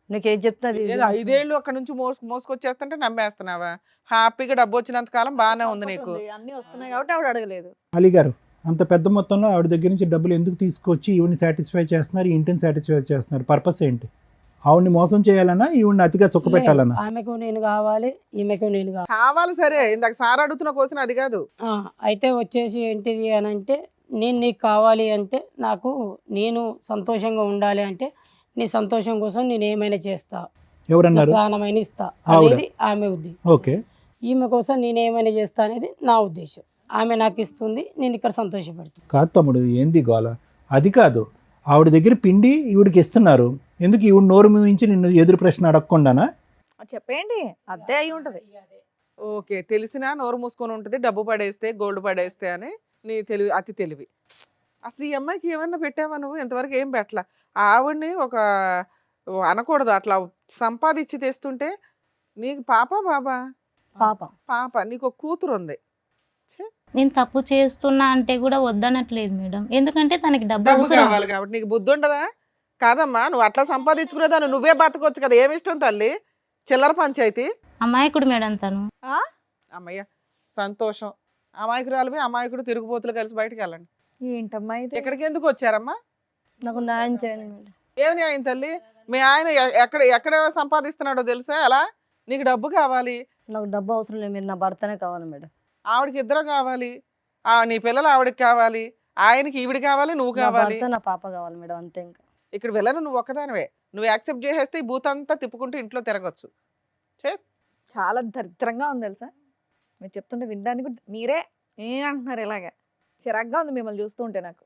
నీకు ఏది చెప్తే అది ఏదో 5 ఏళ్ళు అక్కడ నుంచి మోసుకొచ్చేస్తుంటే నమ్మేస్తున్నావా? హ్యాపీగా డబ్బు వచ్చినంత కాలం బాగానే ఉంది నీకు. అన్ని వస్తున్నాయి కాబట్టి ఆవిడ అడగలేదు. అలీ గారు అంత పెద్ద మొత్తంలో ఆవిడ దగ్గర నుంచి డబ్బులు ఎందుకు తీసుకొచ్చి ఈవిని సాటిస్ఫై చేస్తున్నారు, ఈ ఇంటిని సాటిస్ఫై చేస్తున్నారు? పర్పస్ ఏంటి? ఆవిడ్ని మోసం చేయాలన్నా, ఈవిడ్ని అతిగా సుఖ పెట్టాలన్నా? ఆమెకు నేను కావాలి, ఈమెకు నేను కావాలి. కావాలి సరే, ఇందాక సార్ అడుగుతున్న క్వశ్చన్ అది కాదు. అయితే వచ్చేసి ఏంటిది అని అంటే, నేను నీకు కావాలి అంటే, నాకు నేను సంతోషంగా ఉండాలి అంటే, నీ సంతోషం కోసం నేను ఏమైనా చేస్తా, ఎవరన్నారు? ప్రాణమైన ఇస్తా ఆవిడ. అనేది ఆమె ఉద్దేశం. ఓకే. ఈమె కోసం నేను ఏమైనా చేస్తా అనేది నా ఉద్దేశం. ఆమె నాకు ఇస్తుంది, నేను ఇక్కడ సంతోషపడుతుంది. కాదు తమ్ముడు, ఏంది గోల? అది కాదు, ఆవిడ దగ్గర పిండి ఈవిడికి ఇస్తున్నారు, ఎందుకు ఈవిడ నోరు మూయించి నిన్ను ఎదురు ప్రశ్న అడగకుండానా? చెప్పేయండి, అదే అయి ఉంటది. ఓకే, తెలిసినా నోరు మూసుకొని ఉంటుంది, డబ్బు పడేస్తే గోల్డ్ పడేస్తే అని. నీ తెలివి అతి తెలివి. అసలు ఈ అమ్మాయికి ఏమన్నా పెట్టావా నువ్వు? ఇంతవరకు ఏం పెట్టలా. ఆవిడ్ని ఒక అనకూడదు అట్లా సంపాదించి తెస్తుంటే. నీకు పాప బాబా? పాప. పాప. నీకు ఒక కూతురు ఉంది. నేను తప్పు చేస్తున్నా అంటే కూడా వద్దనట్లేదు మేడం, ఎందుకంటే తనకి డబ్బు డబ్బు అవసరం. కావాలి కాబట్టి. నీకు బుద్ధి ఉండదా? కాదమ్మా, నువ్వు అట్లా సంపాదించుకునేదాన్ని నువ్వే బతకొచ్చు కదా. ఏమి ఇష్టం తల్లి? చిల్లర పంచాయతీ. అమాయకుడు మేడం తను. అమ్మయ్య సంతోషం. అమాయకురాలువి అమాయకుడు తిరుగుబోతులు కలిసి బయటకు వెళ్ళండి. ఏంటమ్మా ఇది? ఎక్కడికి ఎందుకు వచ్చారమ్మా? నాకు న్యాయం చేయండి మేడం. ఏమి న్యాయం తల్లి? మీ ఆయన ఎక్కడ సంపాదిస్తున్నాడో తెలుసా? ఎలా? నీకు డబ్బు కావాలి. నాకు డబ్బు అవసరం లేదు, మీరు నా భర్తనే కావాలి మేడం. ఆవిడకి ఇద్దరు కావాలి. నీ పిల్లలు ఆవిడకి కావాలి, ఆయనకి ఈవిడ కావాలి, నువ్వు నా కావాలి. భర్త నా పాప కావాలి మేడం, అంతే. ఇంకా ఇక్కడ వెళ్ళను, నువ్వు ఒక్కదానివే. నువ్వు యాక్సెప్ట్ చేసేస్తే ఈ బూత్ అంతా తిప్పుకుంటూ ఇంట్లో తిరగచ్చు. చాలా దరిద్రంగా ఉంది తెలుసా, మీరు చెప్తుంటే వినడానికి మీరే అంటున్నారు ఇలాగా. చిరాగ్గా ఉంది మిమ్మల్ని చూస్తుంటే నాకు.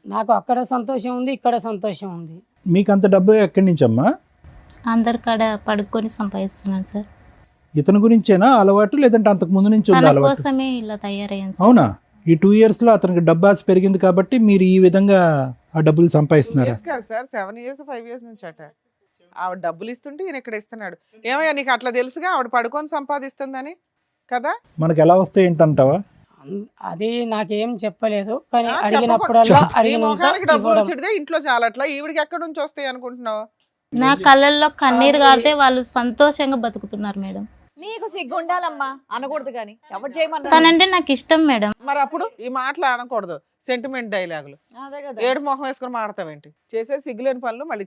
నాకు అక్కడ సంతోషం ఉంది, ఇక్కడ సంతోషం ఉంది. మీకు అంత డబ్బు ఎక్కడి నుంచి అమ్మా? అందరి కాడ పడుకొని సంపాదిస్తున్నాను సార్. ఇతని గురించేనా అలవాటు, లేదంటే అంతకు ముందు నుంచి ఉంది తన అలవాటు? కోసమే ఇలా తయారయ్యాను సార్. అవునా? ఈ 2 years లో అతనికి డబ్బు ఆశ పెరిగింది కాబట్టి మీరు ఈ విధంగా ఆ డబ్బులు సంపాదిస్తున్నారా? కాదు సార్, 7 years 5 years నుంచి అట. ఆవిడ డబ్బులు ఇస్తుంటే ఈయన ఇక్కడ ఇస్తున్నాడు. ఏమయ్యా నీకు అట్లా తెలుసుగా ఆవిడ పడుకొని సంపాదిస్తుందని కదా? మనకు ఎలా వస్తాయి ఏంటంటావా? అది నాకేం చెప్పలేదు, కానీ ఆ, అడిగినప్పుడల్లా నీ అడిగినంత మొఖానికి డబ్బులు ఇవ్వడం. వచ్చేదే ఇంట్లో చాలట్లా, ఈవిడికి ఎక్కడి నుంచి వస్తాయి అనుకుంటున్నావు? నా కళ్ళల్లో కన్నీరు కారితే వాళ్ళు సంతోషంగా బతుకుతున్నారు మేడం. నీకు సిగ్గు ఉండాలమ్మా, అనకూడదు కానీ ఎవరు చేయమన్నా. తనంటే నాకు ఇష్టం మేడం. మరి అప్పుడు ఈ మాటలు అనకూడదు, సెంటిమెంట్ డైలాగులు. అదే కదా. ఏడు మొహం వేసుకొని మాడతావేంటి? చేసే సిగ్గులేని పనులు మళ్ళీ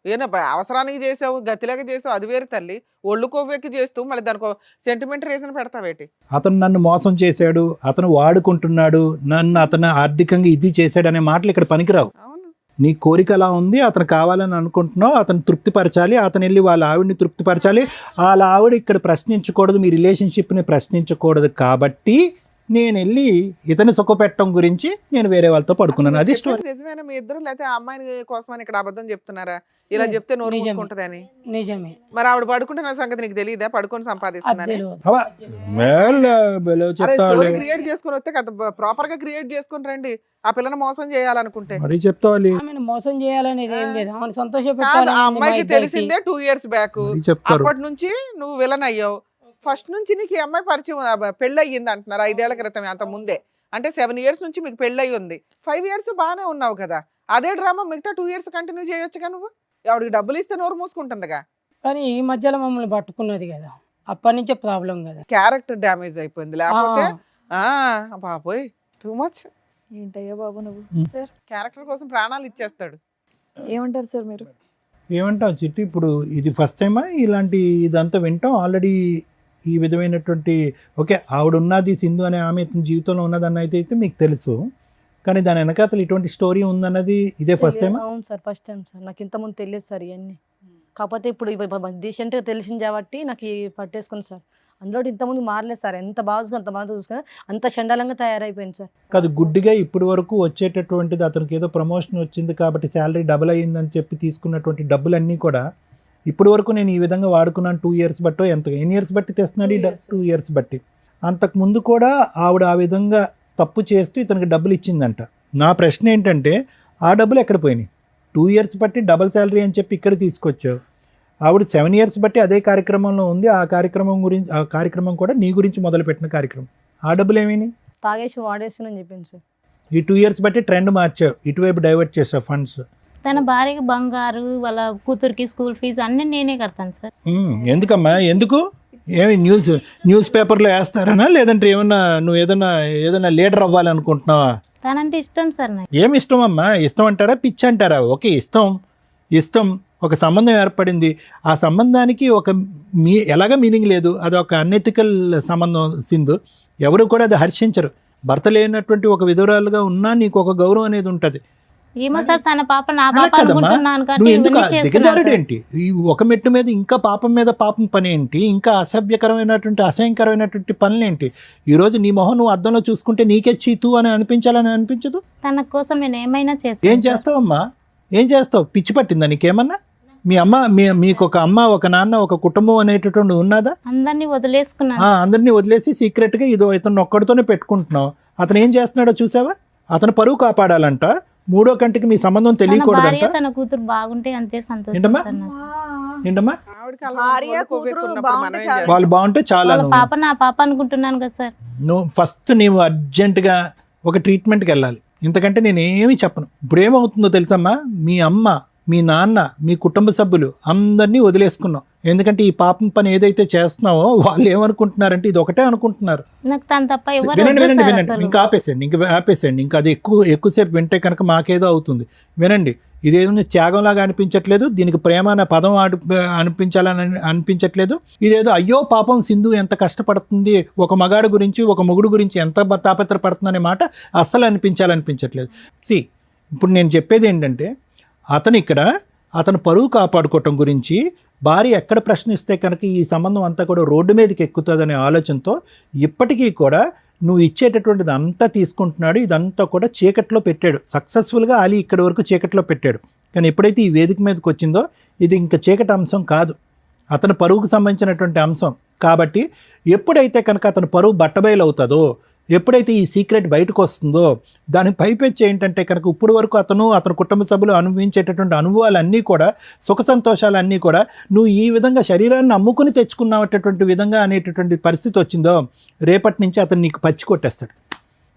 ఏనా అవసరానికి చేసావు, గతిలేక చేసావు, అది వేరు తల్లి. ఒళ్ళు కొవ్వెక్కి చేస్తూ మళ్ళీ దానికి సెంటిమెంట్ రీజన్ పెడతావేటి? అతను నన్ను మోసం చేశాడు, అతను వాడుకుంటున్నాడు, నన్ను అతను ఆర్థికంగా ఇది చేశాడు అనే మాటలు ఇక్కడ పనికిరావు. అవును. నీ కోరిక అలా ఉంది, అతను కావాలని అనుకుంటున్నావు, అతను తృప్తిపరచాలి, అతను వెళ్ళి వాళ్ళ ఆవిడని తృప్తిపరచాలి. వాళ్ళ ఆవిడ ఇక్కడ ప్రశ్నించకూడదు, మీ రిలేషన్షిప్ని ప్రశ్నించకూడదు. కాబట్టి నేను వెళ్ళి ఇతని సుఖపెట్టడం గురించి నేను వేరే వాళ్ళతో పడుకున్నాను. అది స్టోరీ. నిజమేనా మీ ఇద్దరు, లేకపోతే ఆ అమ్మాయిని కోసమని ఇక్కడ అబద్ధం చెప్తున్నారా? ఇలా లేదు, చెప్తే నోరు నిజమే. మూసుకుంటదని. నిజమే. మరి ఆవిడ పడుకుంటున్న సంగతి నీకు తెలియదా? పడుకొని అది సంపాదిస్తుందని. తెలియదు. స్టోరీ క్రియేట్ చేసుకుని వస్తే కదా, ప్రాపర్ గా క్రియేట్ చేసుకుని రండి. ఆ పిల్లని మోసం చేయాలనుకుంటే మరీ చెప్తావాలి, ఆమెను మోసం చేయాలనేది ఏం లేదు, ఆమెను కాదు. సంతోషపెట్టాలని ఆ ఉంది మా అమ్మాయికి ఇద్దరికి. తెలిసిందే 2 years బ్యాక్. మరీ చెప్తారు. అప్పటి నుంచి నువ్వు విలన్ అయ్యావు. ఫస్ట్ నుంచి నీకు ఈ అమ్మాయి పరిచయం, పెళ్ళి అయ్యింది అంటున్నారు 5 ఏళ్ల క్రితం, అంత ముందే. అంటే 7 years నుంచి మీకు పెళ్ళి అయ్యి ఉంది. 5 years బాగానే ఉన్నావు కదా. అదే డ్రామా మిగతా 2 years కంటిన్యూ చేయొచ్చుగా నువ్వు. ఆవిడకి డబ్బులు ఇస్తే నోరు మూసుకుంటుందిగా. కానీ ఈ మధ్యలో మమ్మల్ని పట్టుకున్నది కదా, అప్పటి నుంచే ప్రాబ్లం కదా. క్యారెక్టర్ డ్యామేజ్ అయిపోయింది, లేకపోతే బాబోయ్ టూ మచ్. ఏంటయ్యా బాబు నువ్వు. సార్ క్యారెక్టర్ కోసం ప్రాణాలు ఇచ్చేస్తాడు. ఏమంటారు సార్ మీరు? ఏమంటావు చిట్టి? ఇప్పుడు ఇది ఫస్ట్ టైమా ఇలాంటి ఇదంతా వింటాం? ఆల్రెడీ ఈ విధమైనటువంటి ఓకే ఆవిడ ఉన్నది, సింధు అనే ఆమె ఇతని జీవితంలో ఉన్నదన్న అయితే మీకు తెలుసు, కానీ దాని వెనకాతలు ఇటువంటి స్టోరీ ఉందన్నది ఇదే ఫస్ట్ టైమా? అవును సార్, ఫస్ట్ టైం సార్. నాకు ఇంతకుముందు తెలియదు సార్ ఇవన్నీ. కాకపోతే ఇప్పుడు రీసెంట్గా తెలిసింది కాబట్టి నాకు పట్టేసుకుని సార్. అందులో ఇంతకుముందు మారలేదు సార్. ఎంత బాగా చూసుకుని అంత బాగా చూసుకుని అంత చండాలంగా తయారైపోయింది సార్. కాదు, గుడ్డిగా ఇప్పటి వరకు వచ్చేటటువంటిది అతనికి ఏదో ప్రమోషన్ వచ్చింది కాబట్టి శాలరీ డబుల్ అయ్యిందని చెప్పి తీసుకున్నటువంటి డబ్బులన్నీ కూడా ఇప్పటి వరకు నేను ఈ విధంగా వాడుకున్నాను 2 years బట్టో ఎన్ని ఇయర్స్ బట్టి తెస్తున్నాడు? 2 years బట్టి. అంతకుముందు కూడా ఆవిడ ఆ విధంగా తప్పు చేస్తూ ఇతనికి డబ్బులు ఇచ్చిందంట. నా ప్రశ్న ఏంటంటే ఆ డబ్బులు ఎక్కడ పోయినాయి? 2 years బట్టి డబుల్ శాలరీ అని చెప్పి ఇక్కడ తీసుకొచ్చావు. ఆవిడ 7 years బట్టి అదే కార్యక్రమంలో ఉంది. ఆ కార్యక్రమం కూడా నీ గురించి మొదలుపెట్టిన కార్యక్రమం. ఆ డబ్బులు ఏమైనాయి? తాగేసి వాడేసి అని చెప్పింది సార్. ఈ 2 years బట్టి ట్రెండ్ మార్చావు, ఇటువైపు డైవర్ట్ చేసావు ఫండ్స్. తన భార్యకి బంగారు, వాళ్ళ కూతురికి స్కూల్ ఫీజు అన్నీ నేనే కడతాను సార్. ఎందుకమ్మా? ఎందుకు? ఏమి న్యూస్ పేపర్లో వేస్తారనా, లేదంటే నువ్వు ఏదైనా లీడర్ అవ్వాలనుకుంటున్నావా? తనంటే ఇష్టం సార్ నాకు. ఏమి ఇష్టం అమ్మా? ఇష్టం అంటారా, పిచ్చి అంటారా? ఓకే, ఇష్టం ఒక సంబంధం ఏర్పడింది. ఆ సంబంధానికి ఎలాగ మీనింగ్ లేదు, అది ఒక అన్ఎథికల్ సంబంధం సింధు. ఎవరు కూడా అది హర్షించరు. భర్త లేనటువంటి ఒక విధురాలుగా ఉన్నా నీకు ఒక గౌరవం అనేది ఉంటుంది. ఏమో సార్, తన పాప నా అలా పాప కదమ్మా, అనుకుంటున్నాను కాబట్టి నువ్వు ఎందుకు ఇవన్నీ చేస్తున్నాను దిగజారుడు సార్. ఏంటి? ఈ ఒక మెట్టు మీద ఇంకా పాపం మీద పాపం పని ఏంటి? ఇంకా అసహ్యకరమైనటువంటి పనులేంటి? ఈరోజు నీ మొహం నువ్వు అద్దంలో చూసుకుంటే నీకే చీతు అని అనిపించాలని అనిపించదు? తన కోసం నేను ఏమైనా ఏం చేస్తాను. చేస్తావమ్మా? ఏం చేస్తావు? పిచ్చి పట్టిందా నీకేమన్నా? మీ అమ్మ మీకు ఒక అమ్మ, ఒక నాన్న, ఒక కుటుంబం అనేటటువంటి ఉన్నదా? అందరినీ వదిలేసుకున్నాను. అందరినీ వదిలేసి సీక్రెట్గా ఇతను ఒక్కడితోనే పెట్టుకుంటున్నావు. అతను ఏం చేస్తున్నాడో చూసావా? అతను పరువు కాపాడాలంట, మూడో కంటికి మీ సంబంధం తన తెలియకూడదంట. భార్య తన కూతురు బాగుంటే అంతే సంతోషం ఏంటమ్మా? సార్ నాకు. ఏంటమ్మా? ఆవిడకి అలా భార్య, ఒళ్ళు కొవ్వు కూతురు ఎక్కున్నప్పుడు బాగుంటే మనం ఏం చాలు. చేస్తాం? వాళ్ళు బాగుంటే చాలా. వాళ్ళ పాప నా పాప అనుకుంటున్నాను కదా సార్. నువ్వు ఫస్ట్ నీవు అర్జెంటుగా ఒక ట్రీట్మెంట్కి వెళ్ళాలి. ఇంతకంటే నేను ఏమీ చెప్పను. ఇప్పుడు ఏమవుతుందో తెలుసమ్మా, మీ అమ్మ, మీ నాన్న, మీ కుటుంబ సభ్యులు అందరినీ వదిలేసుకున్నావు. ఎందుకంటే ఈ పాపం పని ఏదైతే చేస్తున్నావో వాళ్ళు ఏమనుకుంటున్నారంటే ఇది ఒకటే అనుకుంటున్నారు. నాకు తను తప్ప ఎవరు వినండి వద్దు వినండి సార్ వినండి, అసలు. ఇంకా ఆపేసేయండి. ఇంకా అది ఎక్కువసేపు వింటే కనుక మాకేదో అవుతుంది. వినండి, ఇదేదో త్యాగంలాగా అనిపించట్లేదు, దీనికి ప్రేమ అనే పదం అనిపించాలని అనిపించట్లేదు. ఇదేదో అయ్యో పాపం సింధు ఎంత కష్టపడుతుంది, ఒక మగాడు గురించి ఒక మొగుడు గురించి ఎంత తాపత్రపడుతుందనే మాట అస్సలు అనిపించట్లేదు. ఇప్పుడు నేను చెప్పేది ఏంటంటే, అతను పరువు కాపాడుకోవటం గురించి భార్య ఎక్కడ ప్రశ్నిస్తే కనుక ఈ సంబంధం అంతా కూడా రోడ్డు మీదకి ఎక్కుతుందనే ఆలోచనతో ఇప్పటికీ కూడా నువ్వు ఇచ్చేటటువంటిది అంతా తీసుకుంటున్నాడు. ఇదంతా కూడా చీకట్లో పెట్టాడు. సక్సెస్ఫుల్గా అలీ ఇక్కడి వరకు చీకట్లో పెట్టాడు. కానీ ఎప్పుడైతే ఈ వేదిక మీదకి వచ్చిందో ఇది ఇంకా చీకటి అంశం కాదు, అతని పరువుకు సంబంధించినటువంటి అంశం. కాబట్టి ఎప్పుడైతే కనుక అతను పరువు బట్టబయలు అవుతుందో, ఎప్పుడైతే ఈ సీక్రెట్ బయటకు వస్తుందో దాని పైపెచ్చి ఏంటంటే కనుక ఇప్పుడు వరకు అతని కుటుంబ సభ్యులు అనుభవించేటటువంటి అనుభవాలన్నీ కూడా, సుఖ సంతోషాలన్నీ కూడా నువ్వు ఈ విధంగా శరీరాన్ని అమ్ముకుని తెచ్చుకున్నటువంటి విధంగా అనేటటువంటి పరిస్థితి వచ్చిందో, రేపటి నుంచి అతను నీకు పచ్చి కొట్టేస్తాడు.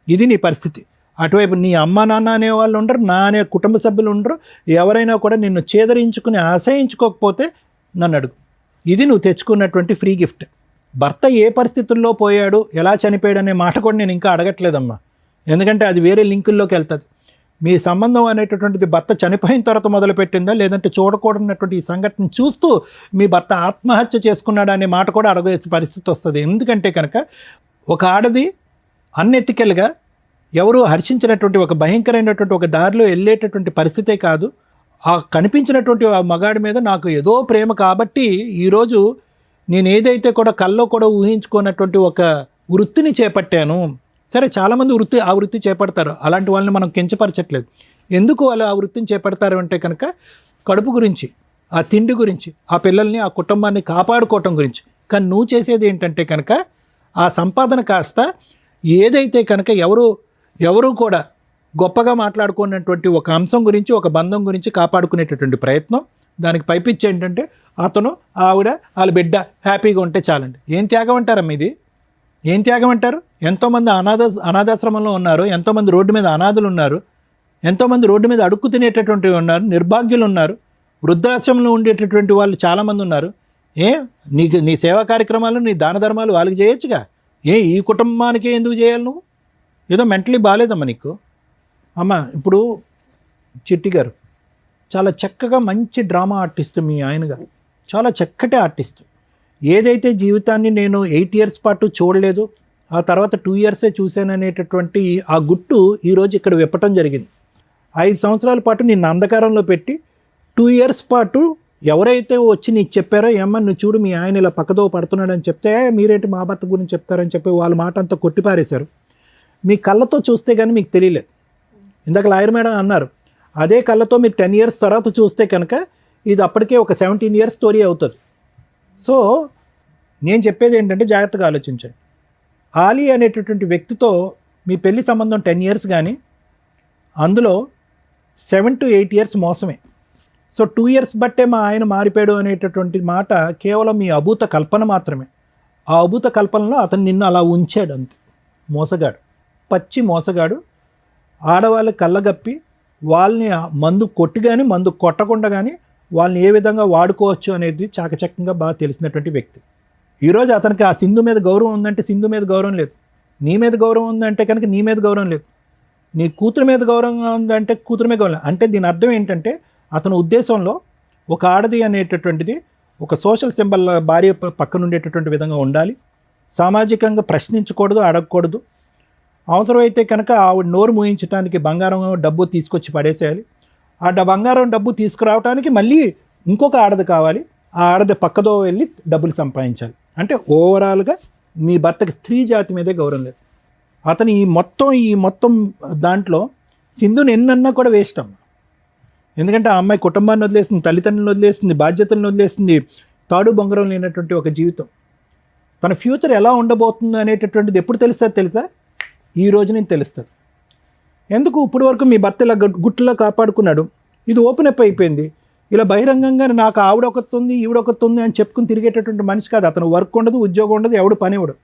ఇది నీ పరిస్థితి. అటువైపు నీ అమ్మ నాన్న అనే వాళ్ళు ఉండరు, నా అనే కుటుంబ సభ్యులు ఉండరు. ఎవరైనా కూడా నిన్ను చేదరించుకుని అసహించుకోకపోతే నన్ను అడుగు. ఇది నువ్వు తెచ్చుకున్నటువంటి ఫ్రీ గిఫ్ట్. భర్త ఏ పరిస్థితుల్లో పోయాడు, ఎలా చనిపోయాడు అనే మాట కూడా నేను ఇంకా అడగట్లేదమ్మా. ఎందుకంటే అది వేరే లింకుల్లోకి వెళ్తుంది. మీ సంబంధం అనేటటువంటిది భర్త చనిపోయిన తర్వాత మొదలుపెట్టిందా, లేదంటే చూడకూడనటువంటి ఈ సంఘటన చూస్తూ మీ భర్త ఆత్మహత్య చేసుకున్నాడా అనే మాట కూడా అడగే పరిస్థితి వస్తుంది. ఎందుకంటే కనుక ఒక ఆడది అన్ఎథికల్గా ఎవరు హర్షించినటువంటి ఒక భయంకరమైనటువంటి ఒక దారిలో వెళ్ళేటటువంటి పరిస్థితే కాదు, ఆ కనిపించినటువంటి ఆ మగాడి మీద నాకు ఏదో ప్రేమ కాబట్టి ఈరోజు నేను ఏదైతే కూడా కల్లో కూడా ఊహించుకున్నటువంటి ఒక వృత్తిని చేపట్టాను. సరే, చాలామంది ఆ వృత్తి చేపడతారు. అలాంటి వాళ్ళని మనం కించపరచట్లేదు. ఎందుకు వాళ్ళు ఆ వృత్తిని చేపడతారు అంటే కనుక కడుపు గురించి, ఆ తిండి గురించి, ఆ పిల్లల్ని, ఆ కుటుంబాన్ని కాపాడుకోవటం గురించి. కానీ నువ్వు చేసేది ఏంటంటే కనుక ఆ సంపాదన కాస్త ఏదైతే కనుక ఎవరు కూడా గొప్పగా మాట్లాడుకున్నటువంటి ఒక అంశం గురించి, ఒక బంధం గురించి కాపాడుకునేటటువంటి ప్రయత్నం. దానికి పైపిచ్చి ఏంటంటే అతను, ఆవిడ, వాళ్ళ బిడ్డ హ్యాపీగా ఉంటే చాలండి. ఏం త్యాగం అంటారమ్మా ఇది? ఏం త్యాగం అంటారు? ఎంతోమంది అనాథాశ్రమంలో ఉన్నారు, ఎంతోమంది రోడ్డు మీద అనాథులు ఉన్నారు, ఎంతోమంది రోడ్డు మీద అడుక్కు తినేటటువంటి ఉన్నారు, నిర్భాగ్యులు ఉన్నారు, వృద్ధాశ్రమంలో ఉండేటటువంటి వాళ్ళు చాలామంది ఉన్నారు. నీ సేవా కార్యక్రమాలు, నీ దాన ధర్మాలు వాళ్ళకి చేయొచ్చుగా. ఈ కుటుంబానికి ఎందుకు చేయాలి నువ్వు? ఏదో మెంటలీ బాగాలేదమ్మా నీకు. అమ్మ, ఇప్పుడు చిట్టి గారు చాలా చక్కగా మంచి డ్రామా ఆర్టిస్ట్ మీ ఆయనగా, చాలా చక్కటి ఆర్టిస్ట్. ఏదైతే జీవితాన్ని నేను 8 years పాటు చూడలేదు, ఆ తర్వాత 2 years చూశాననేటటువంటి ఆ గుట్టు ఈరోజు ఇక్కడ విప్పటం జరిగింది. 5 సంవత్సరాల పాటు నిన్ను అంధకారంలో పెట్టి 2 years పాటు ఎవరైతే వచ్చి నీకు చెప్పారో, ఏమన్నా నువ్వు చూడు మీ ఆయన ఇలా పక్కదో పడుతున్నాడని చెప్తే, మీరేంటి మా భర్త గురించి చెప్తారని చెప్పి వాళ్ళ మాట అంతా కొట్టిపారేశారు. మీ కళ్ళతో చూస్తే కానీ మీకు తెలియలేదు. ఇందాక లాయర్ మేడం అన్నారు, అదే కళ్ళతో మీరు 10 years తర్వాత చూస్తే కనుక ఇది అప్పటికే ఒక 17 years స్టోరీ అవుతుంది. సో నేను చెప్పేది ఏంటంటే జాగ్రత్తగా ఆలోచించండి. ఆలీ అనేటటువంటి వ్యక్తితో మీ పెళ్లి సంబంధం 10 years కానీ అందులో 7 to 8 years మోసమే. సో 2 years బట్టే మా ఆయన మారిపోయాడు అనేటటువంటి మాట కేవలం మీ అభూత కల్పన మాత్రమే. ఆ అభూత కల్పనలో అతను నిన్ను అలా ఉంచాడు అంతే. మోసగాడు, పచ్చి మోసగాడు. ఆడవాళ్ళకి కళ్ళగప్పి వాళ్ళని మందు కొట్టి కానీ మందు కొట్టకుండా కానీ వాళ్ళని ఏ విధంగా వాడుకోవచ్చు అనేది చాకచక్యంగా బాగా తెలిసినటువంటి వ్యక్తి. ఈరోజు అతనికి ఆ సింధు మీద గౌరవం ఉందంటే సింధు మీద గౌరవం లేదు, నీ మీద గౌరవం ఉందంటే కనుక నీ మీద గౌరవం లేదు, నీ కూతురు మీద గౌరవం ఉందంటే కూతురు మీద గౌరవం. అంటే దీని అర్థం ఏంటంటే అతని ఉద్దేశంలో ఒక ఆడది అనేటటువంటిది ఒక సోషల్ సింబల్ భార్య పక్కన ఉండేటటువంటి విధంగా ఉండాలి, సామాజికంగా ప్రశ్నించకూడదు, అడగకూడదు. అవసరమైతే కనుక ఆవిడ నోరు మూయించడానికి బంగారం డబ్బు తీసుకొచ్చి పడేసేయాలి. ఆ బంగారం డబ్బు తీసుకురావడానికి మళ్ళీ ఇంకొక ఆడది కావాలి, ఆ ఆడది పక్కదో వెళ్ళి డబ్బులు సంపాదించాలి. అంటే ఓవరాల్గా మీ భర్తకి స్త్రీ జాతి మీదే గౌరవం లేదు. అతను ఈ మొత్తం దాంట్లో సింధుని ఎన్నన్నా కూడా వేస్ట్ అమ్మ. ఎందుకంటే ఆ అమ్మాయి కుటుంబాన్ని వదిలేసింది, తల్లిదండ్రులను వదిలేసింది, బాధ్యతలను వదిలేసింది, తాడు బొంగరం లేనటువంటి ఒక జీవితం. తన ఫ్యూచర్ ఎలా ఉండబోతుంది అనేటటువంటిది ఎప్పుడు తెలుస్తుంది తెలుసా? ఈ రోజు నేను తెలుస్తుంది. ఎందుకు ఇప్పటి వరకు మీ భర్త ఇలా గుట్టులో కాపాడుకున్నాడు, ఇది ఓపెన్ అప్ అయిపోయింది. ఇలా బహిరంగంగా నాకు ఆవిడొకతుంది ఈవిడొకతుంది అని చెప్పుకుని తిరిగేటటువంటి మనిషి కాదు అతను. వర్క్ ఉండదు, ఉద్యోగం ఉండదు, ఎవడు పని ఇవ్వడు,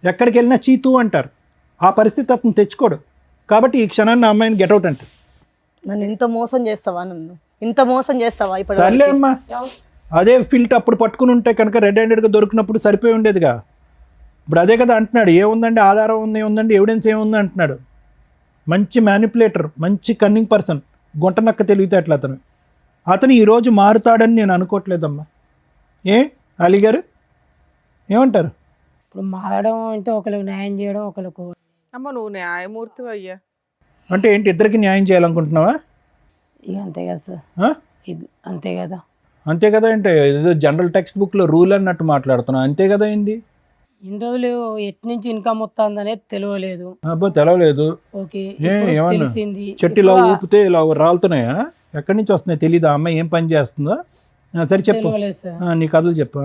ఎక్కడికి వెళ్ళినా చీతూ అంటారు. ఆ పరిస్థితి అతను తెచ్చుకోడు. కాబట్టి ఈ క్షణాన్ని అమ్మాయిని గెటౌట్ అంటారు. నన్ను ఇంత మోసం చేస్తావా? ఇంత మోసం చేస్తావా? ఇప్పుడు సర్లే అమ్మా, అదే ఫిల్ట్ అప్పుడు పట్టుకుని ఉంటే కనుక రెడ్ హ్యాండెడ్గా దొరికినప్పుడు సరిపోయి ఉండేదిగా. ఇప్పుడు అదే కదా అంటున్నాడు, ఏముందండి ఆధారం ఉంది, ఏముందండి ఎవిడెన్స్ ఏముంది అంటున్నాడు. మంచి మ్యానిపులేటర్, మంచి కన్నింగ్ పర్సన్, గుంటనక్క తెలివితేటలు అతను ఈరోజు మారుతాడని నేను అనుకోవట్లేదమ్మా. అలీ గారు ఏమంటారు? ఇప్పుడు మారడం అంటే ఒకరికి న్యాయం చేయడం, ఒకరికి అమ్మ నువ్వు న్యాయమూర్తి అయ్యా. అంటే ఏంటి, ఇద్దరికి న్యాయం చేయాలనుకుంటున్నావా? ఇక అంతే కదా సార్, అంతే కదా. అంతే కదా అంటే ఏదో జనరల్ టెక్స్ట్ బుక్లో రూల్ అన్నట్టు మాట్లాడుతున్నావు. అంతే కదా అయింది. ఇన్ని రోజులు ఎటు నుంచి ఇన్కమ్ వస్తుంది అనేది తెలియలేదు. అబ్బో తెలవలేదు. ఓకే, ఏమన్నా తెలిసింది. చెట్టులో ఊపితే ఇలా రాలుతున్నాయా? ఎక్కడి నుంచి వస్తున్నాయి తెలీదా? అమ్మాయి ఏం పని చేస్తుందో? సరే చెప్పు, నీ కథలు చెప్పు.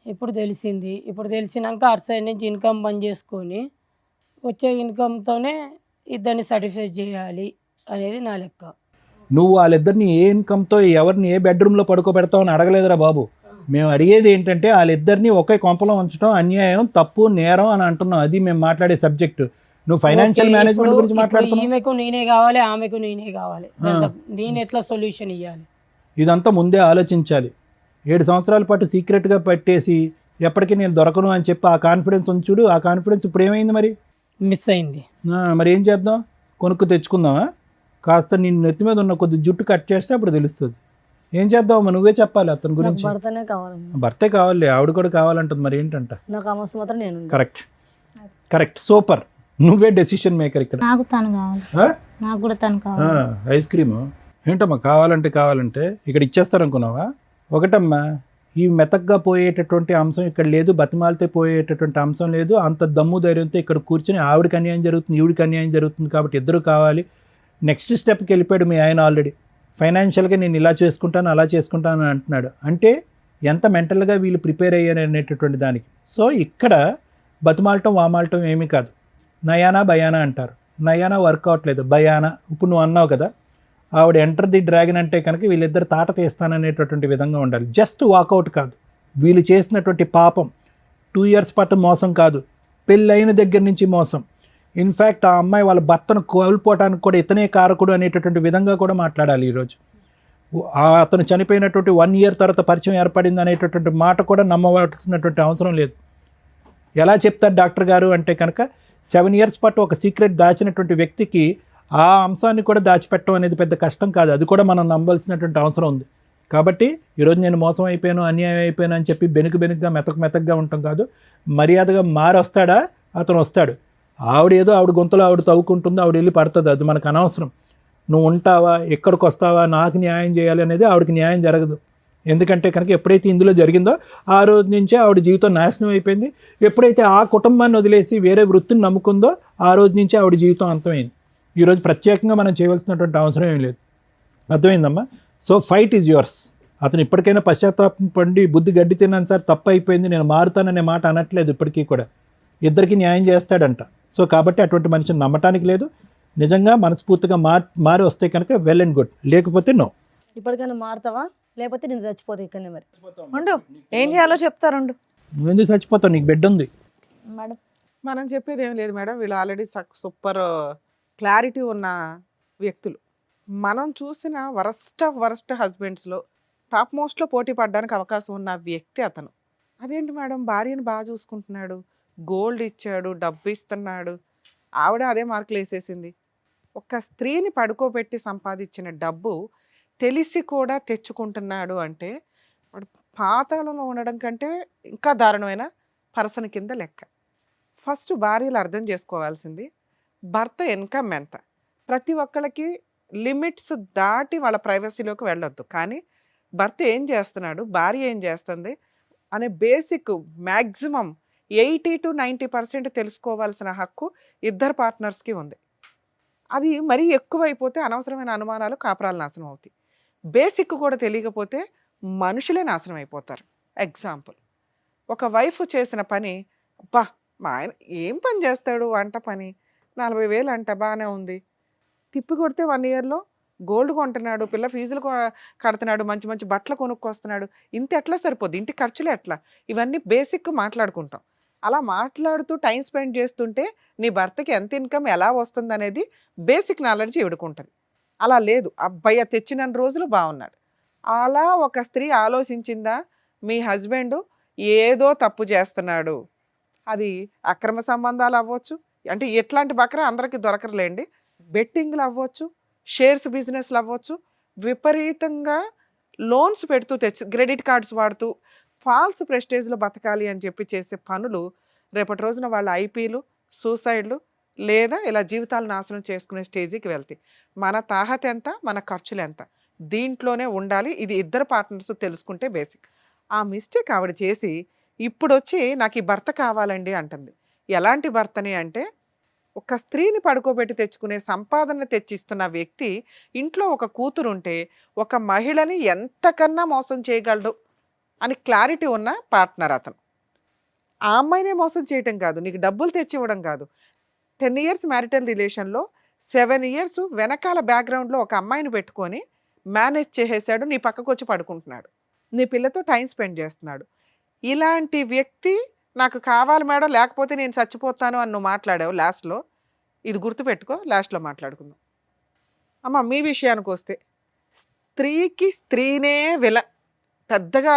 ఇప్పుడు తెలిసింది. ఇప్పుడు తెలిసినాక అటు సైడ్ నుంచి ఇన్కమ్ బంద్ చేసుకొని వచ్చే ఇన్కమ్‌తోనే ఇద్దరిని సాటిస్ఫై చేయాలి అనేది నా లెక్క. నువ్వు వాళ్ళిద్దరిని ఏ ఇన్కమ్తో ఎవరిని ఏ బెడ్రూమ్లో పడుకోబెడతావు అని అడగలేదురా బాబు. మేము అడిగేది ఏంటంటే వాళ్ళిద్దరిని ఒకే కొంపలో ఉంచడం అన్యాయం, తప్పు, నేరం అని అంటున్నాం. అది మేము మాట్లాడే సబ్జెక్టు. నువ్వు ఫైనాన్షియల్ ఓకే. మేనేజ్మెంట్ ఇప్పుడు గురించి మాట్లాడుతున్నావు. ఈమెకు నేనే కావాలి, ఆమెకు నేనే కావాలి. నేను ఎట్లా సొల్యూషన్ ఇవ్వాలి? ఇదంతా ముందే ఆలోచించాలి. 7 సంవత్సరాల పాటు సీక్రెట్గా పెట్టేసి ఎప్పటికీ నేను దొరకను అని చెప్పి ఆ కాన్ఫిడెన్స్ ఉంది చూడు. ఆ కాన్ఫిడెన్స్ ఇప్పుడు ఏమైంది మరి? మిస్ అయింది. మరి ఏం చేద్దాం? కొనుక్కు తెచ్చుకుందామా? కాస్త నేను నెత్తి మీద ఉన్న కొద్ది జుట్టు కట్ చేస్తే అప్పుడు తెలుస్తుంది. ఏం చేద్దామా? నువ్వే చెప్పాలి అతని నాకు గురించి. భర్తనే కావాలన్నా. భర్తే కావాలి, ఆవిడ కూడా కావాలంటుంది. మరి ఏంటంట? నాకు ఆ మస్తు మాత్రం నేను కరెక్ట్ కరెక్ట్, సూపర్. నువ్వే డెసిషన్ మేకర్ ఇక్కడ. నాకు తను కావాలి, ఆ? నాకు కూడా తను కావాలి. ఐస్ క్రీము ఏంటమ్మా? కావాలంటే ఇక్కడ ఇచ్చేస్తారనుకున్నావా? ఒకటమ్మా, ఈ మెతగ్గా పోయేటటువంటి అంశం ఇక్కడ లేదు, బతిమాలితే పోయేటటువంటి అంశం లేదు. అంత దమ్ము ధైర్యంతో ఇక్కడ కూర్చొని ఆవిడకి అన్యాయం జరుగుతుంది, ఈవిడికి అన్యాయం జరుగుతుంది కాబట్టి ఇద్దరు కావాలి. నెక్స్ట్ స్టెప్కి వెళ్ళిపోయాడు మీ ఆయన. ఆల్రెడీ ఫైనాన్షియల్గా నేను ఇలా చేసుకుంటాను అలా చేసుకుంటాను అని అంటున్నాడు. అంటే ఎంత మెంటల్గా వీళ్ళు ప్రిపేర్ అయ్యారు అనేటటువంటి దానికి. సో ఇక్కడ బతిమాలటం వామాలటం ఏమీ కాదు. నయానా భయానా అంటారు. నయానా వర్క్ అవట్లేదు, భయానా ఇప్పుడు నువ్వు అన్నావు కదా, ఆవిడ ఎంటర్ ది డ్రాగన్ అంటే కనుక వీళ్ళిద్దరు తాట తీస్తాననేటటువంటి విధంగా ఉండాలి. జస్ట్ వాకౌట్ కాదు. వీళ్ళు చేసినటువంటి పాపం 2 years పాటు మోసం కాదు, పెళ్ళైన దగ్గర నుంచి మోసం. ఇన్ఫ్యాక్ట్ ఆ అమ్మాయి వాళ్ళ భర్తను కోల్పోవటానికి కూడా ఇతనే కారకుడు అనేటటువంటి విధంగా కూడా మాట్లాడాలి ఈరోజు. అతను చనిపోయినటువంటి 1 year తర్వాత పరిచయం ఏర్పడింది అనేటటువంటి మాట కూడా నమ్మవలసినటువంటి అవసరం లేదు. ఎలా చెప్తారు డాక్టర్ గారు అంటే కనుక 7 years పాటు ఒక సీక్రెట్ దాచినటువంటి వ్యక్తికి ఆ అంశాన్ని కూడా దాచిపెట్టడం అనేది పెద్ద కష్టం కాదు. అది కూడా మనం నమ్మవలసినటువంటి అవసరం ఉంది. కాబట్టి ఈరోజు నేను మోసం అయిపోయాను, అన్యాయం అయిపోయాను అని చెప్పి బెనుకుగా మెత్తగా ఉండటం కాదు. మర్యాదగా వస్తాడా? అతను వస్తాడు. ఆవిడ గొంతులో ఆవిడ తవ్వుకుంటుంది, ఆవిడ వెళ్ళి పడుతుంది. అది మనకు అనవసరం. నువ్వు ఉంటావా, ఎక్కడికి వస్తావా, నాకు న్యాయం చేయాలి అనేది ఆవిడకి న్యాయం జరగదు. ఎందుకంటే కనుక ఎప్పుడైతే ఇందులో జరిగిందో ఆ రోజు నుంచే ఆవిడ జీవితం నాశనం అయిపోయింది. ఎప్పుడైతే ఆ కుటుంబాన్ని వదిలేసి వేరే వృత్తిని నమ్ముకుందో ఆ రోజు నుంచే ఆవిడ జీవితం అంతమైంది. ఈరోజు ప్రత్యేకంగా మనం చేయవలసినటువంటి అవసరం ఏం లేదు. అర్థమైందమ్మా? So fight is yours. అతను ఇప్పటికైనా పశ్చాత్తాపం పండి బుద్ధి గడ్డి తిన్నాను సార్, తప్పు అయిపోయింది, నేను మారుతాననే మాట అనట్లేదు. ఇప్పటికీ కూడా ఇద్దరికి న్యాయం చేస్తాడంట. సో కాబట్టి అటువంటి మనిషిని నమ్మటానికి లేదు. నిజంగా మనస్ఫూర్తిగా మారి వస్తే కనుక వెల్ అండ్ గుడ్, లేకపోతే నో. ఇప్పటికైనా మారుతావా లేకపోతే నేను చచ్చిపోతా ఇక్కడనే. మరి ఉండు, ఏం చేయాలో చెప్తారుండు. నువ్వెందుకు చచ్చిపోతావు? నీకు బెడ్ ఉంది. మేడం మనం చెప్పేది ఏం లేదు మేడం. వీళ్ళు ఆల్రెడీ సూపర్ క్లారిటీ ఉన్న వ్యక్తులు. మనం చూసిన వరస్ట్ హస్బెండ్స్లో టాప్ మోస్ట్లో పోటీ పడడానికి అవకాశం ఉన్న వ్యక్తి అతను. అదేంటి మేడం, భార్యను బాగా చూసుకుంటున్నాడు, గోల్డ్ ఇచ్చాడు, డబ్బు ఇస్తున్నాడు, ఆవిడ అదే మార్కులు వేసేసింది. ఒక స్త్రీని పడుకోబెట్టి సంపాదించిన డబ్బు తెలిసి కూడా తెచ్చుకుంటున్నాడు అంటే వాడు పాతాళంలో ఉండడం కంటే ఇంకా దారుణమైన పర్సన్ కింద లెక్క. ఫస్ట్ భార్యలు అర్థం చేసుకోవాల్సింది భర్త ఇన్కమ్ ఎంత. ప్రతి ఒక్కళ్ళకి లిమిట్స్ దాటి వాళ్ళ ప్రైవసీలోకి వెళ్ళొద్దు. కానీ భర్త ఏం చేస్తున్నాడు, భార్య ఏం చేస్తుంది అనే బేసిక్ మ్యాక్సిమం 80 to 90% తెలుసుకోవాల్సిన హక్కు ఇద్దరు పార్ట్నర్స్కి ఉంది. అది మరీ ఎక్కువైపోతే అనవసరమైన అనుమానాలు, కాపురాలు నాశనం అవుతాయి. బేసిక్ కూడా తెలియకపోతే మనుషులే నాశనం అయిపోతారు. ఎగ్జాంపుల్, ఒక వైఫ్ చేసిన పని, అబ్బా మా ఆయన ఏం పని చేస్తాడు, వంట పని, 40,000 అంట, బాగానే ఉంది. తిప్పి కొడితే 1 yearలో గోల్డ్ కొంటున్నాడు, పిల్ల ఫీజులు కడుతున్నాడు, మంచి మంచి బట్టలు కొనుక్కొస్తున్నాడు. ఇంత ఎట్లా సరిపోద్ది, ఇంటి ఖర్చులు ఎట్లా, ఇవన్నీ బేసిక్ మాట్లాడుకుంటాం. అలా మాట్లాడుతూ టైం స్పెండ్ చేస్తుంటే నీ భర్తకి ఎంత ఇన్కమ్ ఎలా వస్తుంది అనేది బేసిక్ నాలెడ్జ్ ఇవిడుకుంటుంది. అలా లేదు, అబ్బాయి తెచ్చిన రోజులు బాగున్నాడు. అలా ఒక స్త్రీ ఆలోచించిందా, మీ హస్బెండ్ ఏదో తప్పు చేస్తున్నాడు, అది అక్రమ సంబంధాలు అవ్వచ్చు, అంటే ఎట్లాంటి బకరా అందరికీ దొరకరులేండి, బెట్టింగ్లు అవ్వచ్చు, షేర్స్ బిజినెస్లు అవ్వచ్చు, విపరీతంగా లోన్స్ పెడుతూ క్రెడిట్ కార్డ్స్ వాడుతూ ఫాల్స్ ప్రెస్టేజ్లో బతకాలి అని చెప్పి చేసే పనులు రేపటి రోజున వాళ్ళ ఐపీలు, సూసైడ్లు లేదా ఇలా జీవితాలు నాశనం చేసుకునే స్టేజీకి వెళ్తాయి. మన తాహత ఎంత, మన ఖర్చులు ఎంత, దీంట్లోనే ఉండాలి. ఇది ఇద్దరు పార్ట్నర్స్ తెలుసుకుంటే బేసిక్. ఆ మిస్టేక్ ఆవిడ చేసి ఇప్పుడు వచ్చి నాకు ఈ భర్త కావాలండి అంటుంది. ఎలాంటి భర్తని అంటే, ఒక స్త్రీని పడుకోబెట్టి తెచ్చుకునే సంపాదన తెచ్చిస్తున్న వ్యక్తి ఇంట్లో ఒక కూతురుంటే ఒక మహిళని ఎంతకన్నా మోసం చేయగలడు అని క్లారిటీ ఉన్న పార్ట్నర్ అతను. ఆ అమ్మాయినే మోసం చేయటం కాదు, నీకు డబ్బులు తెచ్చి ఇవ్వడం కాదు, 10 ఇయర్స్ మ్యారిటల్ రిలేషన్లో 7 ఇయర్స్ వెనకాల బ్యాక్గ్రౌండ్లో ఒక అమ్మాయిని పెట్టుకొని మేనేజ్ చేసేసాడు, నీ పక్కకు వచ్చి పడుకుంటున్నాడు, నీ పిల్లతో టైం స్పెండ్ చేస్తున్నాడు. ఇలాంటి వ్యక్తి నాకు కావాలి మేడం, లేకపోతే నేను చచ్చిపోతాను అని నువ్వు మాట్లాడావు లాస్ట్లో. ఇది గుర్తుపెట్టుకో, లాస్ట్లో మాట్లాడుకుందాం. అమ్మ మీ విషయానికి వస్తే, స్త్రీకి స్త్రీనే పెద్దగా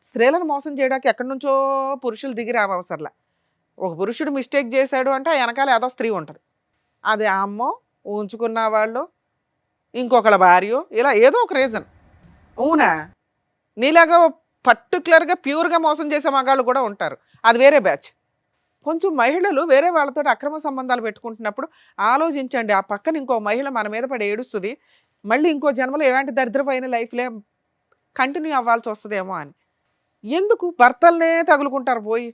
స్త్రీలను మోసం చేయడానికి ఎక్కడి నుంచో పురుషులు దిగి రావసరలా. ఒక పురుషుడు మిస్టేక్ చేశాడు అంటే ఆ వెనకాల ఏదో స్త్రీ ఉంటుంది, అది ఆ అమ్మో, ఉంచుకున్న వాళ్ళు, ఇంకొకళ్ళ భార్యో, ఇలా ఏదో ఒక రీజన్. అవునా? నీలాగా పర్టికులర్గా ప్యూర్గా మోసం చేసే మగాళ్ళు కూడా ఉంటారు, అది వేరే బ్యాచ్. కొంచెం మహిళలు వేరే వాళ్ళతో అక్రమ సంబంధాలు పెట్టుకుంటున్నప్పుడు ఆలోచించండి, ఆ పక్కన ఇంకో మహిళ మన మీద పడి ఏడుస్తుంది, మళ్ళీ ఇంకో జన్మలో ఎలాంటి దరిద్రమైన లైఫ్లే కంటిన్యూ అవ్వాల్సి వస్తుందేమో అని. ఎందుకు భర్తలనే తగులుకుంటారు పోయి?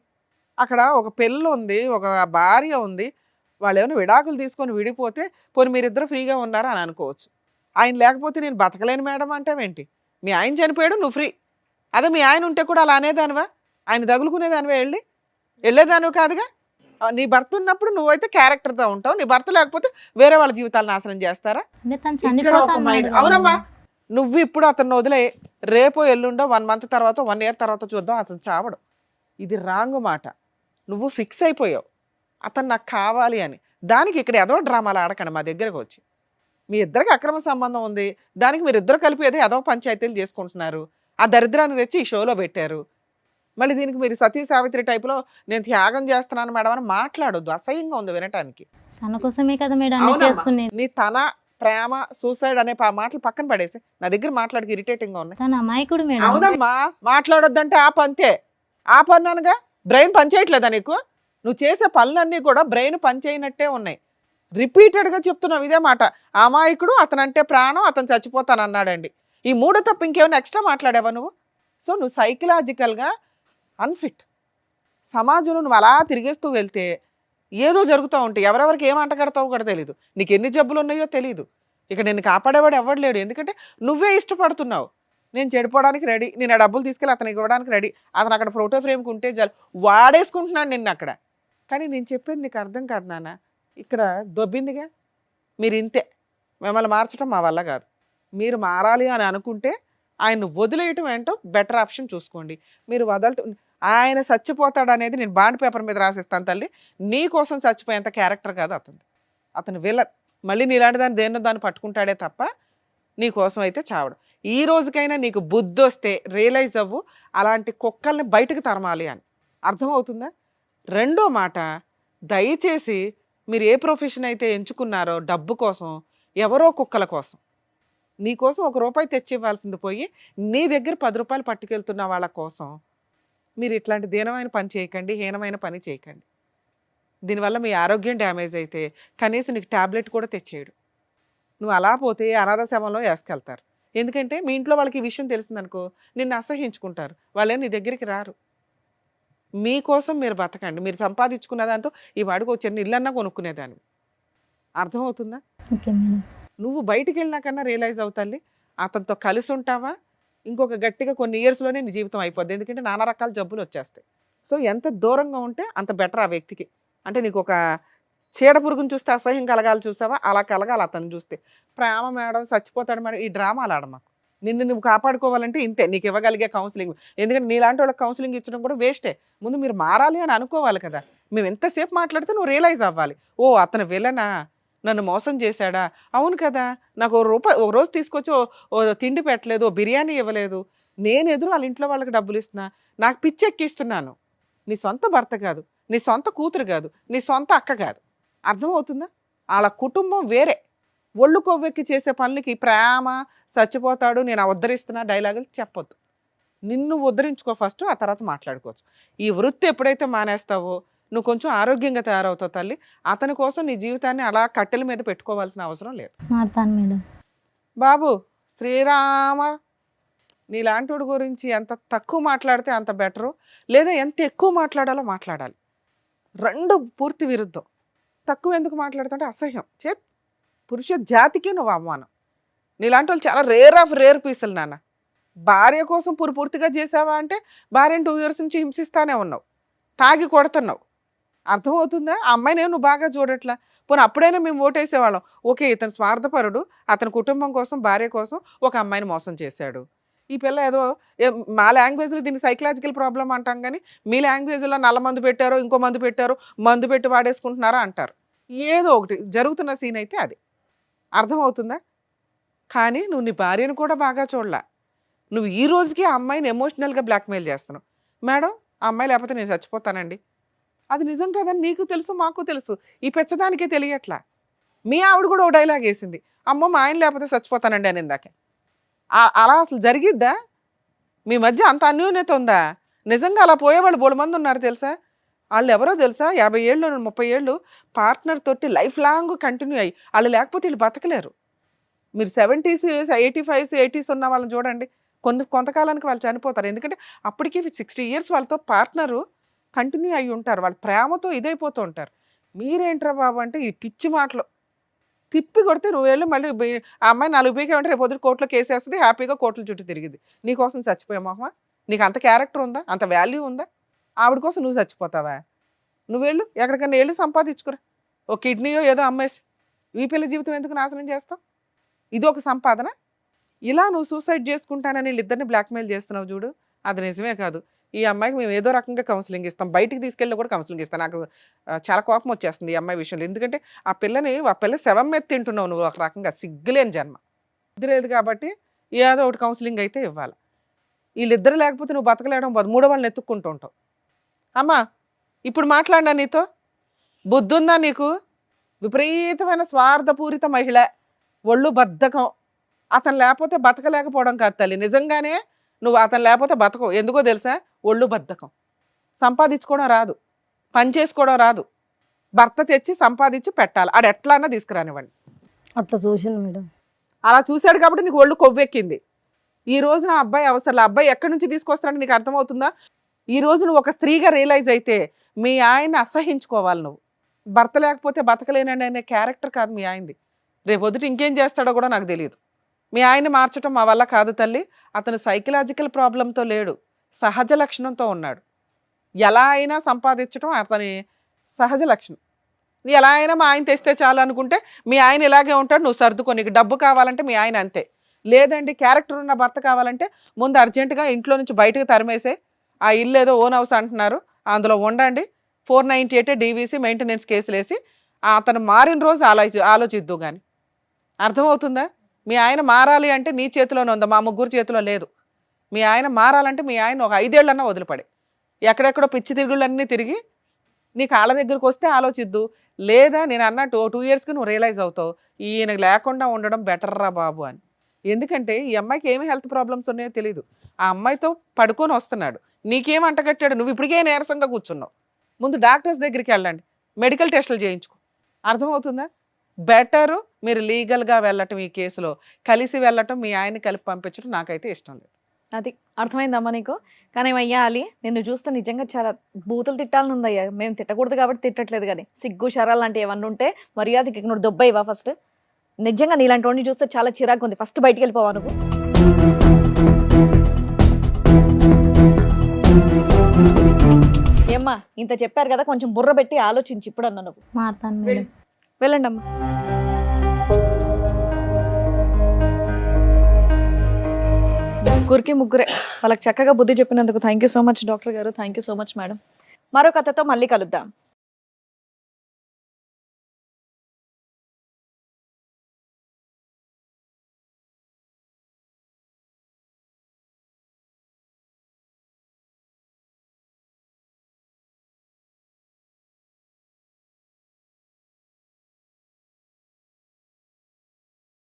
అక్కడ ఒక పెళ్ళి ఉంది, ఒక భార్య ఉంది, వాళ్ళు ఏమైనా విడాకులు తీసుకొని విడిపోతే పోనీ మీరిద్దరు ఫ్రీగా ఉన్నారా అని అనుకోవచ్చు. ఆయన లేకపోతే నేను బతకలేను మేడం అంటావేంటి? మీ ఆయన చనిపోయాడు, నువ్వు ఫ్రీ. అదే మీ ఆయన ఉంటే కూడా అలా అనేదానివా? ఆయన తగులుకునేదానివా? వెళ్ళేదానివి కాదుగా. నీ భర్త ఉన్నప్పుడు నువ్వైతే క్యారెక్టర్తో ఉంటావు, నీ భర్త లేకపోతే వేరే వాళ్ళ జీవితాలు నాశనం చేస్తారా? అంటే తను ఇక్కడ చనిపోతా ఒక మైండ్. అన్నాడు అవునమ్మా, కదా. నువ్వు ఇప్పుడు అతను వదిలే, రేపో ఎల్లుండో 1 month తర్వాత 1 year తర్వాత చూద్దాం, అతను చావడు. ఇది రాంగ్ మాట. నువ్వు ఫిక్స్ అయిపోయావు అతను నాకు కావాలి అని. దానికి ఇక్కడ ఏదో డ్రామాలు ఆడకండి మా దగ్గరకు వచ్చి. మీ ఇద్దరికి అక్రమ సంబంధం ఉంది, దానికి మీరు ఇద్దరు కలిపి ఏదో పంచాయతీలు చేసుకుంటున్నారు, ఆ దరిద్రాన్ని తెచ్చి ఈ షోలో పెట్టారు. మళ్ళీ దీనికి మీరు సతీ సావిత్రి టైపులో నేను త్యాగం చేస్తున్నాను మేడం అని మాట్లాడొద్దు, అసహ్యంగా ఉంది వినటానికి. తన కోసమే కదా మేడం అన్ని అవునమ్మా, చేస్తున్నాను. నీ తన ప్రేమ సూసైడ్ అనే మాటలు పక్కన పడేసి నా దగ్గర మాట్లాడికి ఇరిటేటింగ్ గా ఉన్నాయి. తన అమాయకుడు మేడం. అవునమ్మా, మాట్లాడొద్దంటే ఆ పంతే. ఆ పన్నానుగా బ్రెయిన్ పనిచేయట్లేదా నీకు? నువ్వు చేసే పనులన్నీ కూడా బ్రెయిన్ పనిచేయనట్టే ఉన్నాయి. రిపీటెడ్గా చెప్తున్నావు ఇదే మాట. అమాయకుడు, అతనంటే ప్రాణం, అతను చచ్చిపోతాను అన్నాడండి. ఈ 3 తప్ప ఇంకేమైనా ఎక్స్ట్రా మాట్లాడావా నువ్వు? సో నువ్వు సైకలాజికల్గా అన్ఫిట్. సమాజంలో నువ్వు అలా తిరిగేస్తూ వెళ్తే ఏదో జరుగుతూ ఉంటాయి. ఎవరెవరికి ఏం అంటగడతావో కూడా తెలియదు, నీకు ఎన్ని జబ్బులు ఉన్నాయో తెలియదు. ఇక నేను కాపాడేవాడు ఎవడు లేడు, ఎందుకంటే నువ్వే ఇష్టపడుతున్నావు. నేను చెడిపోవడానికి రెడీ, నేను ఆ డబ్బులు తీసుకెళ్ళి అతనికి ఇవ్వడానికి రెడీ, అతను అక్కడ ఫోటో ఫ్రేమ్కి ఉంటే చాలు, వాడేసుకుంటున్నాడు నిన్ను అక్కడ. కానీ నేను చెప్పేది నీకు అర్థం కాదు నాన్న, ఇక్కడ దొబ్బిందిగా. మీరు ఇంతే, మిమ్మల్ని మార్చడం మా వల్ల కాదు. మీరు మారాలి అని అనుకుంటే ఆయన్ని వదిలేయటం ఏంటో బెటర్ ఆప్షన్ చూసుకోండి. మీరు వదలటం, ఆయన చచ్చిపోతాడు అనేది నేను బాండ్ పేపర్ మీద రాసిస్తాను తల్లి, నీ కోసం చచ్చిపోయేంత క్యారెక్టర్ కాదు అతను. అతను విలన్. మళ్ళీ నీలాంటి దాన్ని దేన్నో దాన్ని పట్టుకుంటాడే తప్ప నీ కోసం అయితే చావడు. ఈ రోజుకైనా నీకు బుద్ధి వస్తే రియలైజ్ అవ్వు, అలాంటి కుక్కల్ని బయటకు తరమాలి అని. అర్థమవుతుందా? రెండో మాట, దయచేసి మీరు ఏ ప్రొఫెషన్ అయితే ఎంచుకున్నారో డబ్బు కోసం, ఎవరో కుక్కల కోసం, నీ కోసం ₹1 తెచ్చి ఇవ్వాల్సింది పోయి నీ దగ్గర ₹10 పట్టుకెళ్తున్న వాళ్ళ కోసం మీరు ఇట్లాంటి దీనమైన పని చేయకండి, హీనమైన పని చేయకండి. దీనివల్ల మీ ఆరోగ్యం డ్యామేజ్ అయితే కనీసం నీకు ట్యాబ్లెట్ కూడా తెచ్చేయడు. నువ్వు అలా పోతే అనాథ శవంలో వేసుకెళ్తారు. ఎందుకంటే మీ ఇంట్లో వాళ్ళకి ఈ విషయం తెలిసిందనుకో నిన్ను అసహ్యించుకుంటారు, వాళ్ళేం నీ దగ్గరికి రారు. మీకోసం మీరు బతకండి. మీరు సంపాదించుకున్న దాంతో ఈ వాడికి ఒక చిన్న ఇల్లన్నా కొనుక్కునేదాన్ని. అర్థమవుతుందా? Okay madam. నువ్వు బయటికి వెళ్ళినాకన్నా రియలైజ్ అవుతాలి, అతనితో కలిసి ఉంటావా ఇంకొక గట్టిగా కొన్ని ఇయర్స్లోనే నీ జీవితం అయిపోద్ది. ఎందుకంటే నానా రకాల జబ్బులు వచ్చేస్తాయి. సో ఎంత దూరంగా ఉంటే అంత బెటర్ ఆ వ్యక్తికి. అంటే నీకు ఒక చీడ పురుగుని చూస్తే అసహ్యం కలగాలి చూసావా, అలా కలగాలి అతను చూస్తే. ప్రేమ మేడం, చచ్చిపోతాడు మేడం, ఈ డ్రామాలు ఆడమాకు. నిన్ను నువ్వు కాపాడుకోవాలంటే ఇంతే, నీకు ఇవ్వగలిగే కౌన్సిలింగ్. ఎందుకంటే నీలాంటి వాళ్ళకి కౌన్సిలింగ్ ఇచ్చడం కూడా వేస్టే. ముందు మీరు మారాలి అని అనుకోవాలి కదా. మేము ఎంతసేపు మాట్లాడితే నువ్వు రియలైజ్ అవ్వాలి, ఓ అతను విలనా, నన్ను మోసం చేశాడా, అవును కదా, నాకు ఒక రోజు తీసుకొచ్చి ఓ తిండి పెట్టలేదు, ఓ బిర్యానీ ఇవ్వలేదు, నేను ఎదురు వాళ్ళ ఇంట్లో వాళ్ళకి డబ్బులు ఇస్తున్నా, నాకు పిచ్చి ఎక్కిస్తున్నాను. నీ సొంత భర్త కాదు, నీ సొంత కూతురు కాదు, నీ సొంత అక్క కాదు. అర్థమవుతుందా? వాళ్ళ కుటుంబం వేరే. ఒళ్ళు కొవ్వెక్కి చేసే పనులకి ప్రేమ, చచ్చిపోతాడు, నేను ఉద్ధరిస్తున్నా డైలాగులు చెప్పొద్దు. నిన్ను ఉద్ధరించుకో ఫస్ట్, ఆ తర్వాత మాట్లాడుకోవచ్చు. ఈ వృత్తి ఎప్పుడైతే మానేస్తావో నువ్వు కొంచెం ఆరోగ్యంగా తయారవుతావు తల్లి. అతని కోసం నీ జీవితాన్ని అలా కట్టెల మీద పెట్టుకోవాల్సిన అవసరం లేదు. మారుతాను మేడం. బాబు శ్రీరామ, నీలాంటి గురించి ఎంత తక్కువ మాట్లాడితే అంత బెటరు, లేదా ఎంత ఎక్కువ మాట్లాడాలో మాట్లాడాలి. రెండు పూర్తి విరుద్ధం. తక్కువ ఎందుకు మాట్లాడుతుంటే అసహ్యం, పురుష జాతికి నువ్వు అవమానం. నీలాంటి వాళ్ళు చాలా రేర్ ఆఫ్ రేర్ పీసులు నాన్న. భార్య కోసం పూర్తిగా చేసావా అంటే భార్యను 2 years నుంచి హింసిస్తానే ఉన్నావు, తాగి కొడుతున్నావు. అర్థమవుతుందా? ఆ అమ్మాయిని నువ్వు బాగా చూడట్లా. పోనీ అప్పుడైనా మేము ఓటేసేవాళ్ళం. ఓకే, ఇతను స్వార్థపరుడు, అతని కుటుంబం కోసం, భార్య కోసం ఒక అమ్మాయిని మోసం చేశాడు. ఈ పిల్ల ఏదో మా లాంగ్వేజ్లో దీన్ని సైకలాజికల్ ప్రాబ్లం అంటాం, కానీ మీ లాంగ్వేజ్లో నల్ల మందు పెట్టారో, ఇంకో మందు పెట్టారో, మందు పెట్టి వాడేసుకుంటున్నారా అంటారు. ఏదో ఒకటి జరుగుతున్న సీన్ అయితే అది. అర్థమవుతుందా? కానీ నువ్వు నీ భార్యను కూడా బాగా చూడలా. నువ్వు ఈ రోజుకి ఆ అమ్మాయిని ఎమోషనల్గా బ్లాక్మెయిల్ చేస్తున్నావు. మేడం, ఆ అమ్మాయి లేకపోతే నేను చచ్చిపోతానండి. అది నిజం కాదని నీకు తెలుసు, మాకు తెలుసు. ఈ పెచ్చదానికే తెలియట్లా. మీ ఆవిడ కూడా ఓ డైలాగ్ వేసింది, అమ్మో మా ఆయన లేకపోతే చచ్చిపోతానండి అని. ఇందాకే అలా అసలు జరిగిద్దా? మీ మధ్య అంత అన్యోన్యత ఉందా? నిజంగా అలా పోయేవాళ్ళు బోడు మంది ఉన్నారు తెలుసా. వాళ్ళు ఎవరో తెలుసా, 50 ఏళ్ళు 30 ఏళ్ళు పార్ట్నర్ తోటి లైఫ్ లాంగ్ కంటిన్యూ అయ్యి వాళ్ళు లేకపోతే వీళ్ళు బతకలేరు. మీరు 70s 85s 80s ఉన్న వాళ్ళని చూడండి, కొంతకాలానికి వాళ్ళు చనిపోతారు. ఎందుకంటే అప్పటికి 60 years వాళ్ళతో పార్ట్నరు కంటిన్యూ అయ్యి ఉంటారు. వాళ్ళ ప్రేమతో ఇదైపోతూ ఉంటారు. మీరేంట్రా బాబు అంటే ఈ పిచ్చి మాటలు తిప్పి కొడితే నువ్వు వెళ్ళి మళ్ళీ ఆ అమ్మాయి 4 పీకేమంటే రేపు పొద్దున కోర్టులో కేసేస్తుంది, హ్యాపీగా కోర్టుల చుట్టూ తిరిగింది. నీకోసం చచ్చిపోయా మొహమా? నీకు అంత క్యారెక్టర్ ఉందా, అంత వాల్యూ ఉందా? ఆవిడ కోసం నువ్వు చచ్చిపోతావా? నువ్వు వెళ్ళు ఎక్కడికన్నా వెళ్ళి సంపాదించుకురా. ఓ కిడ్నీయో ఏదో అమ్మేసి ఈ పిల్ల జీవితం ఎందుకు నాశనం చేస్తావు? ఇది ఒక సంపాదన. ఇలా నువ్వు సూసైడ్ చేసుకుంటానని వీళ్ళిద్దరిని బ్లాక్మెయిల్ చేస్తున్నావు చూడు, అది నిజమే కాదు. ఈ అమ్మాయికి మేము ఏదో రకంగా కౌన్సిలింగ్ ఇస్తాం, బయటికి తీసుకెళ్ళి కూడా కౌన్సిలింగ్ ఇస్తాం. నాకు చాలా కోపం వచ్చేస్తుంది ఈ అమ్మాయి విషయంలో. ఎందుకంటే ఆ పిల్ల శవం మీద తింటున్నావు నువ్వు, ఒక రకంగా సిగ్గులేని జన్మ. ఇది లేదు కాబట్టి ఏదో ఒకటి కౌన్సిలింగ్ అయితే ఇవ్వాలి. వీళ్ళిద్దరు లేకపోతే నువ్వు బతకలేడం, మూడో వాళ్ళని ఎత్తుక్కుంటూ ఉంటావు. అమ్మా ఇప్పుడు మాట్లాడినా నీతో బుద్ధుందా నీకు? విపరీతమైన స్వార్థపూరిత మహిళ, ఒళ్ళు బద్ధకం. అతను లేకపోతే బతకలేకపోవడం కాదు తల్లి, నిజంగానే నువ్వు అతను లేకపోతే బతకవు. ఎందుకో తెలుసా? ఒళ్ళు బద్ధకం. సంపాదించుకోవడం రాదు, పని చేసుకోవడం రాదు. భర్త తెచ్చి సంపాదించి పెట్టాలి, ఆడు ఎట్లా అన్నా తీసుకురానివ్వండి. అట్లా చూసాను మేడం. అలా చూశాడు కాబట్టి నీకు ఒళ్ళు కొవ్వెక్కింది. ఈ రోజు నా అబ్బాయి అవసరం, అబ్బాయి ఎక్కడి నుంచి తీసుకొస్తాడని నీకు అర్థమవుతుందా? ఈ రోజు నువ్వు ఒక స్త్రీగా రియలైజ్ అయితే మీ ఆయన్ని అసహించుకోవాలి నువ్వు. భర్త లేకపోతే బతకలేనండి అనే క్యారెక్టర్ కాదు మీ ఆయనది. రేపు వద్దు ఇంకేం చేస్తాడో కూడా నాకు తెలియదు. మీ ఆయన్ని మార్చడం మా వల్ల కాదు తల్లి. అతను సైకలాజికల్ ప్రాబ్లంతో లేడు, సహజ లక్షణంతో ఉన్నాడు. ఎలా అయినా సంపాదించడం అతని సహజ లక్షణం. ఎలా అయినా మా ఆయన తెస్తే చాలు అనుకుంటే మీ ఆయన ఇలాగే ఉంటాడు, నువ్వు సర్దుకో. నీకు డబ్బు కావాలంటే మీ ఆయన అంతే. లేదండి క్యారెక్టర్ ఉన్న భర్త కావాలంటే ముందు అర్జెంటుగా ఇంట్లో నుంచి బయటకు తరిమేసే, ఆ ఇల్లు ఏదో ఓన్ హౌస్ అంటున్నారు అందులో ఉండండి, 498 DVC మెయింటెనెన్స్ కేసులు వేసి అతను మారిన రోజు ఆలోచిద్దు కానీ. అర్థమవుతుందా? మీ ఆయన మారాలి అంటే నీ చేతిలోనే ఉందా, మా ముగ్గురు చేతిలో లేదు. మీ ఆయన మారాలంటే మీ ఆయన ఒక 5 ఏళ్ళన్నా వదిలిపడే, ఎక్కడెక్కడో పిచ్చి తిరుగుళ్ళన్నీ తిరిగి నీ కాళ్ళ దగ్గరకు వస్తే ఆలోచిద్దు. లేదా నేను అన్నట్టు 2 yearsకి నువ్వు రియలైజ్ అవుతావు ఈయన లేకుండా ఉండడం బెటర్ రా బాబు అని. ఎందుకంటే ఈ అమ్మాయికి ఏమి హెల్త్ ప్రాబ్లమ్స్ ఉన్నాయో తెలియదు. ఆ అమ్మాయితో పడుకొని వస్తున్నాడు, నీకేం అంటగట్టాడు, నువ్వు ఇప్పటికే నీరసంగా కూర్చున్నావు. ముందు డాక్టర్స్ దగ్గరికి వెళ్ళండి, మెడికల్ టెస్టులు చేయించుకో. అర్థమవుతుందా? బెటరు మీరు లీగల్గా వెళ్ళటం, ఈ కేసులో కలిసి వెళ్ళటం, మీ ఆయన్ని కలిపి పంపించడం నాకైతే ఇష్టం లేదు. అది అర్థమైందమ్మా నీకు. కానీ ఏమయ్యా అలి, నిన్ను చూస్తే నిజంగా చాలా బూతులు తిట్టాలని ఉందయ్యా. మేము తిట్టకూడదు కాబట్టి తిట్టట్లేదు, కానీ సిగ్గు శరాలు లాంటివి ఏమన్నా ఉంటే మర్యాదకి నువ్వు దొబ్బయ్యవా ఫస్ట్. నిజంగా నీలాంటి వాడిని చూస్తే చాలా చిరాకు ఉంది, ఫస్ట్ బయటికి వెళ్ళిపోవా నువ్వు. ఏమ్మా ఇంత చెప్పారు కదా, కొంచెం బుర్ర పెట్టి ఆలోచించి ఇప్పుడు అన్నా నువ్వు. మారుతాను మేడం. వెళ్ళండి అమ్మా. ముగ్గురే వాళ్ళకి చక్కగా బుద్ధి చెప్పినందుకు thank you so much doctor గారు, thank you so much madam. మరో కథతో మళ్ళీ కలుద్దాం.